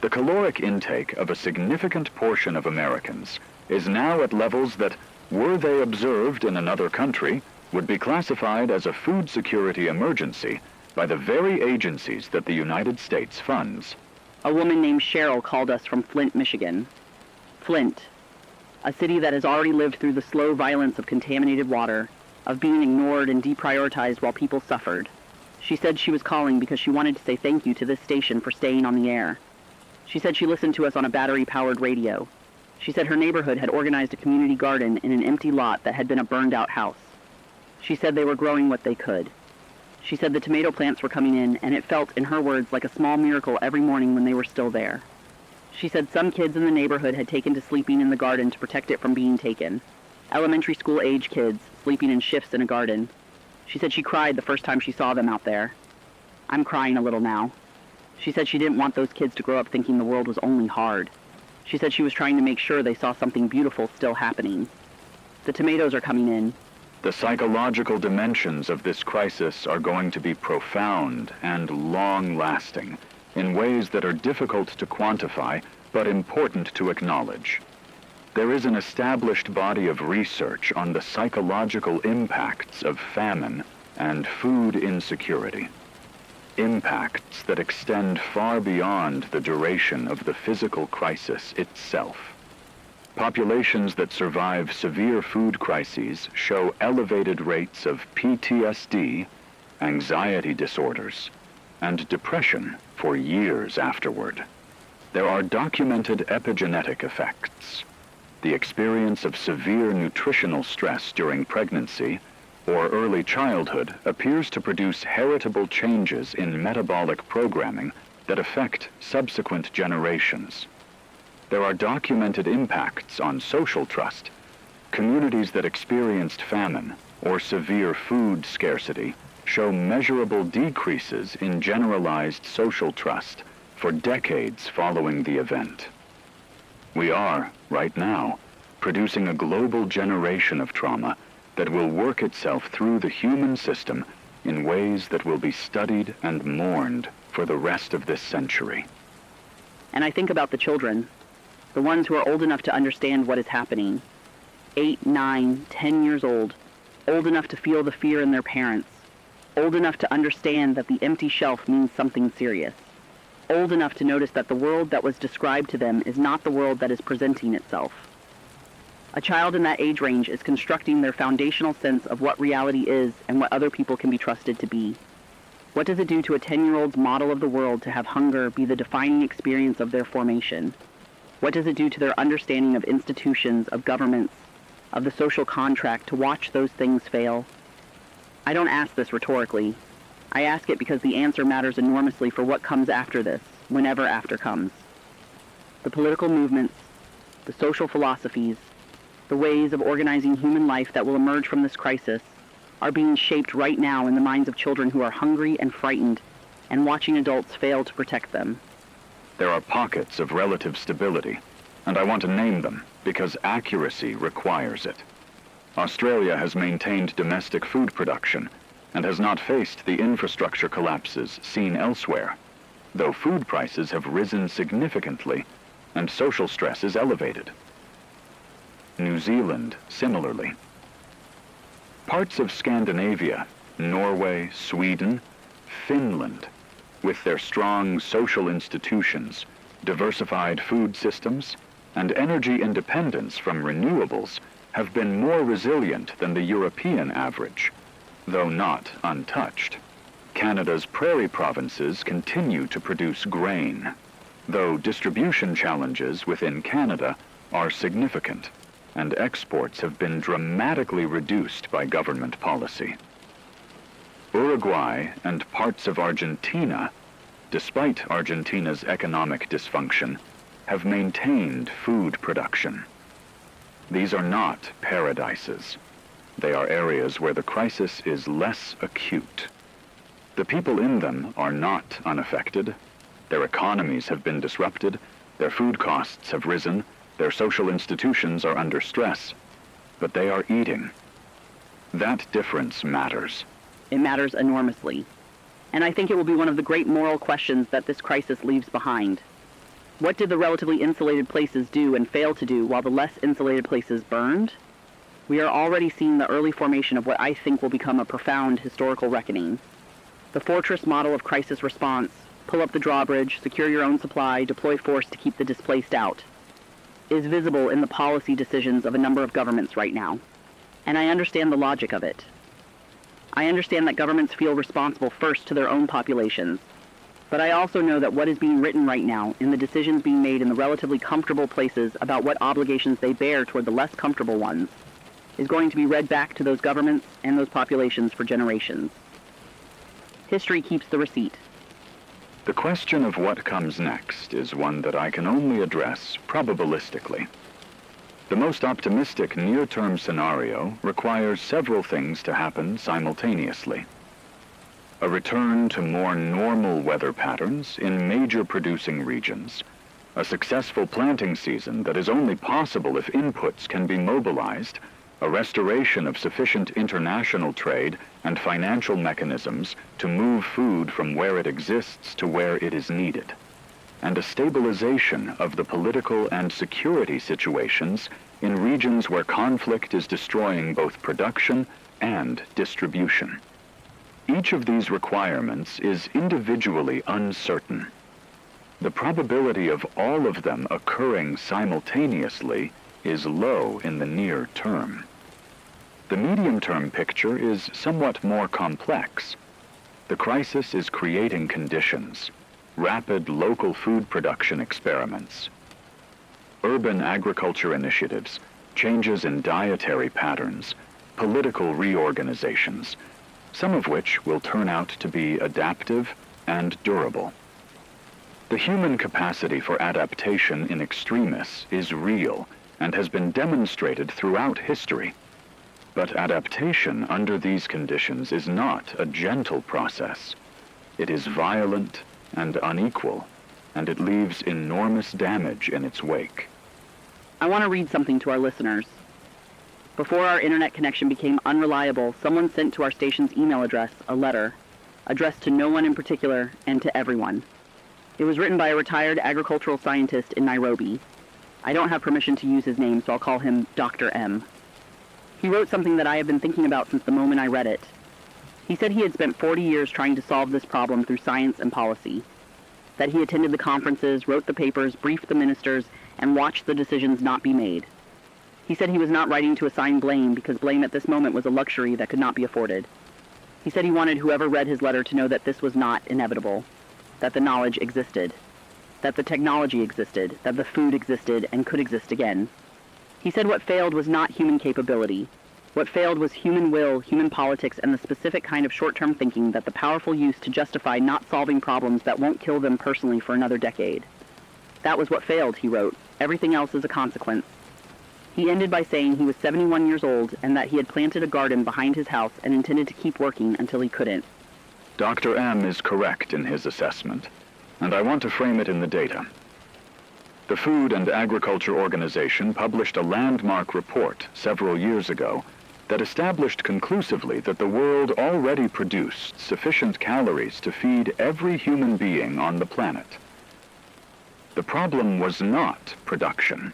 The caloric intake of a significant portion of Americans is now at levels that, were they observed in another country, would be classified as a food security emergency by the very agencies that the United States funds. A woman named Cheryl called us from Flint, Michigan. Flint, a city that has already lived through the slow violence of contaminated water, of being ignored and deprioritized while people suffered. She said she was calling because she wanted to say thank you to this station for staying on the air. She said she listened to us on a battery-powered radio. She said her neighborhood had organized a community garden in an empty lot that had been a burned-out house. She said they were growing what they could. She said the tomato plants were coming in, and it felt, in her words, like a small miracle every morning when they were still there. She said some kids in the neighborhood had taken to sleeping in the garden to protect it from being taken. Elementary school-age kids sleeping in shifts in a garden. She said she cried the first time she saw them out there. I'm crying a little now. She said she didn't want those kids to grow up thinking the world was only hard. She said she was trying to make sure they saw something beautiful still happening. The tomatoes are coming in. The psychological dimensions of this crisis are going to be profound and long-lasting in ways that are difficult to quantify but important to acknowledge. There is an established body of research on the psychological impacts of famine and food insecurity, impacts that extend far beyond the duration of the physical crisis itself. Populations that survive severe food crises show elevated rates of PTSD, anxiety disorders, and depression for years afterward. There are documented epigenetic effects. The experience of severe nutritional stress during pregnancy or early childhood appears to produce heritable changes in metabolic programming that affect subsequent generations. There are documented impacts on social trust. Communities that experienced famine or severe food scarcity show measurable decreases in generalized social trust for decades following the event. We are, right now, producing a global generation of trauma that will work itself through the human system in ways that will be studied and mourned for the rest of this century. And I think about the children, the ones who are old enough to understand what is happening, 8, 9, 10 years old enough to feel the fear in their parents, old enough to understand that the empty shelf means something serious, old enough to notice that the world that was described to them is not the world that is presenting itself. A child in that age range is constructing their foundational sense of what reality is and what other people can be trusted to be. What does it do to a 10-year-old's model of the world to have hunger be the defining experience of their formation? What does it do to their understanding of institutions, of governments, of the social contract to watch those things fail? I don't ask this rhetorically. I ask it because the answer matters enormously for what comes after this, whenever after comes. The political movements, the social philosophies, the ways of organizing human life that will emerge from this crisis are being shaped right now in the minds of children who are hungry and frightened and watching adults fail to protect them. There are pockets of relative stability, and I want to name them because accuracy requires it. Australia has maintained domestic food production and has not faced the infrastructure collapses seen elsewhere, though food prices have risen significantly and social stress is elevated. New Zealand, similarly. Parts of Scandinavia, Norway, Sweden, Finland, with their strong social institutions, diversified food systems, and energy independence from renewables, have been more resilient than the European average, though not untouched. Canada's prairie provinces continue to produce grain, though distribution challenges within Canada are significant, and exports have been dramatically reduced by government policy. Uruguay and parts of Argentina, despite Argentina's economic dysfunction, have maintained food production. These are not paradises. They are areas where the crisis is less acute. The people in them are not unaffected. Their economies have been disrupted, their food costs have risen, their social institutions are under stress, but they are eating. That difference matters. It matters enormously. And I think it will be one of the great moral questions that this crisis leaves behind. What did the relatively insulated places do and fail to do while the less insulated places burned? We are already seeing the early formation of what I think will become a profound historical reckoning. The fortress model of crisis response, pull up the drawbridge, secure your own supply, deploy force to keep the displaced out, is visible in the policy decisions of a number of governments right now. And I understand the logic of it. I understand that governments feel responsible first to their own populations. But I also know that what is being written right now in the decisions being made in the relatively comfortable places about what obligations they bear toward the less comfortable ones is going to be read back to those governments and those populations for generations. History keeps the receipt. The question of what comes next is one that I can only address probabilistically. The most optimistic near-term scenario requires several things to happen simultaneously. A return to more normal weather patterns in major producing regions, a successful planting season that is only possible if inputs can be mobilized, a restoration of sufficient international trade and financial mechanisms to move food from where it exists to where it is needed, and a stabilization of the political and security situations in regions where conflict is destroying both production and distribution. Each of these requirements is individually uncertain. The probability of all of them occurring simultaneously is low in the near term. The medium-term picture is somewhat more complex. The crisis is creating conditions, rapid local food production experiments, urban agriculture initiatives, changes in dietary patterns, political reorganizations, some of which will turn out to be adaptive and durable. The human capacity for adaptation in extremis is real and has been demonstrated throughout history. But adaptation under these conditions is not a gentle process. It is violent and unequal, and it leaves enormous damage in its wake. I want to read something to our listeners. Before our internet connection became unreliable, someone sent to our station's email address a letter, addressed to no one in particular and to everyone. It was written by a retired agricultural scientist in Nairobi. I don't have permission to use his name, so I'll call him Dr. M. He wrote something that I have been thinking about since the moment I read it. He said he had spent 40 years trying to solve this problem through science and policy, that he attended the conferences, wrote the papers, briefed the ministers, and watched the decisions not be made. He said he was not writing to assign blame because blame at this moment was a luxury that could not be afforded. He said he wanted whoever read his letter to know that this was not inevitable, that the knowledge existed, that the technology existed, that the food existed and could exist again. He said what failed was not human capability. What failed was human will, human politics, and the specific kind of short-term thinking that the powerful use to justify not solving problems that won't kill them personally for another decade. That was what failed, he wrote. Everything else is a consequence. He ended by saying he was 71 years old and that he had planted a garden behind his house and intended to keep working until he couldn't. Dr. M is correct in his assessment, and I want to frame it in the data. The Food and Agriculture Organization published a landmark report several years ago that established conclusively that the world already produced sufficient calories to feed every human being on the planet. The problem was not production.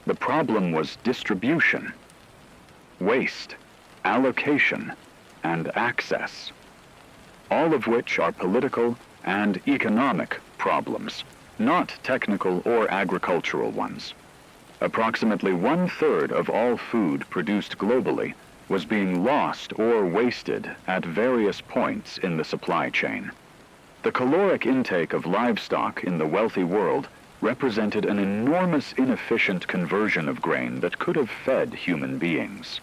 The problem was distribution, waste, allocation, and access, all of which are political and economic problems, not technical or agricultural ones. Approximately 1/3 of all food produced globally was being lost or wasted at various points in the supply chain. The caloric intake of livestock in the wealthy world represented an enormous inefficient conversion of grain that could have fed human beings.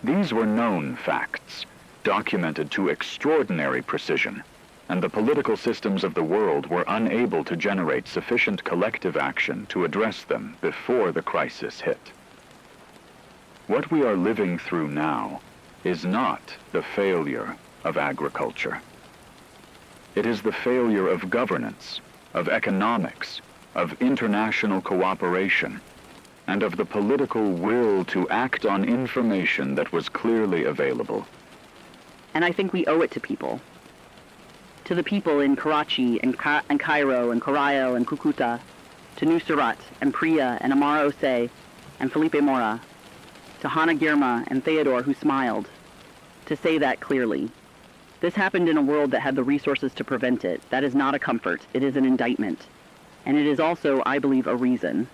These were known facts, documented to extraordinary precision, and the political systems of the world were unable to generate sufficient collective action to address them before the crisis hit. What we are living through now is not the failure of agriculture. It is the failure of governance, of economics, of international cooperation, and of the political will to act on information that was clearly available. And I think we owe it to people. To the people in Karachi and Cairo and Corral and Cucuta, to Nusrat and Priya and Amara Osei and Felipe Mora, to Hannah Girma and Theodore who smiled, to say that clearly. This happened in a world that had the resources to prevent it. That is not a comfort. It is an indictment. And it is also, I believe, a reason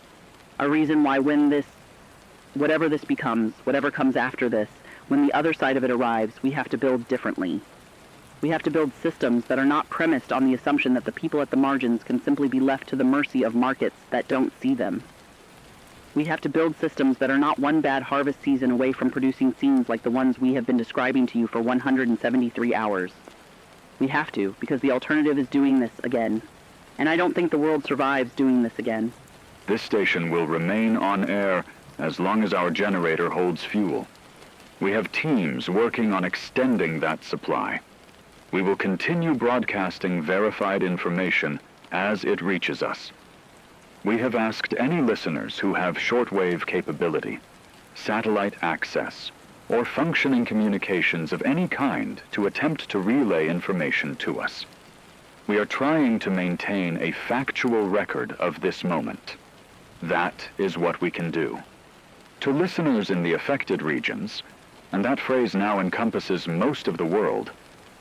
why when this, whatever this becomes, whatever comes after this, when the other side of it arrives, we have to build differently. We have to build systems that are not premised on the assumption that the people at the margins can simply be left to the mercy of markets that don't see them. We have to build systems that are not one bad harvest season away from producing scenes like the ones we have been describing to you for 173 hours. We have to, because the alternative is doing this again. And I don't think the world survives doing this again. This station will remain on air as long as our generator holds fuel. We have teams working on extending that supply. We will continue broadcasting verified information as it reaches us. We have asked any listeners who have shortwave capability, satellite access, or functioning communications of any kind to attempt to relay information to us. We are trying to maintain a factual record of this moment. That is what we can do. To listeners in the affected regions, and that phrase now encompasses most of the world,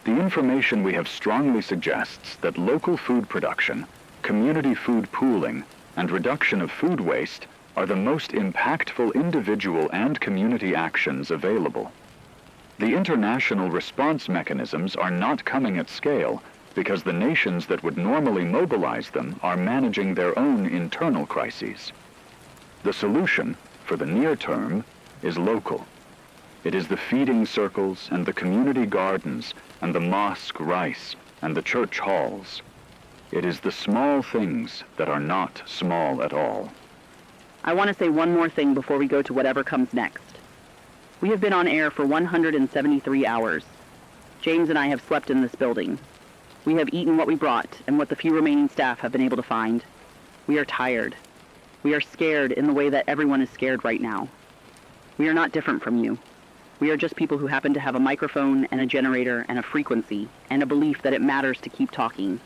the information we have strongly suggests that local food production, community food pooling, and reduction of food waste are the most impactful individual and community actions available. The international response mechanisms are not coming at scale because the nations that would normally mobilize them are managing their own internal crises. The solution, for the near term, is local. It is the feeding circles and the community gardens and the mosque rice and the church halls. It is the small things that are not small at all. I want to say one more thing before we go to whatever comes next. We have been on air for 173 hours. James and I have slept in this building. We have eaten what we brought and what the few remaining staff have been able to find. We are tired. We are scared in the way that everyone is scared right now. We are not different from you. We are just people who happen to have a microphone and a generator and a frequency and a belief that it matters to keep talking,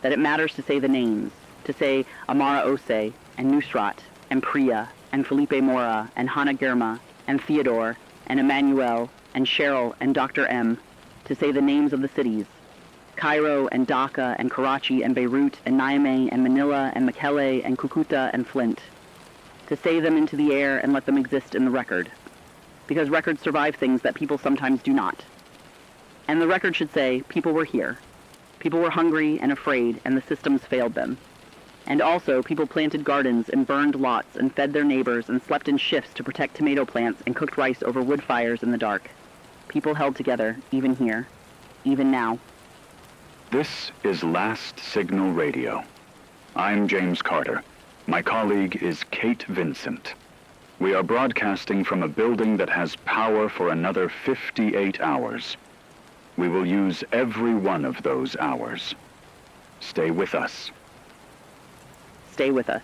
that it matters to say the names, to say Amara Ose and Nusrat and Priya and Felipe Mora and Hannah Girma and Theodore and Emmanuel and Cheryl and Dr. M, to say the names of the cities, Cairo and Dhaka and Karachi and Beirut and Niamey and Manila and Mekelle and Cucuta and Flint, to say them into the air and let them exist in the record, because records survive things that people sometimes do not. And the record should say, people were here. People were hungry and afraid, and the systems failed them. And also, people planted gardens and burned lots and fed their neighbors and slept in shifts to protect tomato plants and cooked rice over wood fires in the dark. People held together, even here, even now. This is Last Signal Radio. I'm James Carter. My colleague is Kate Vincent. We are broadcasting from a building that has power for another 58 hours. We will use every one of those hours. Stay with us. Stay with us.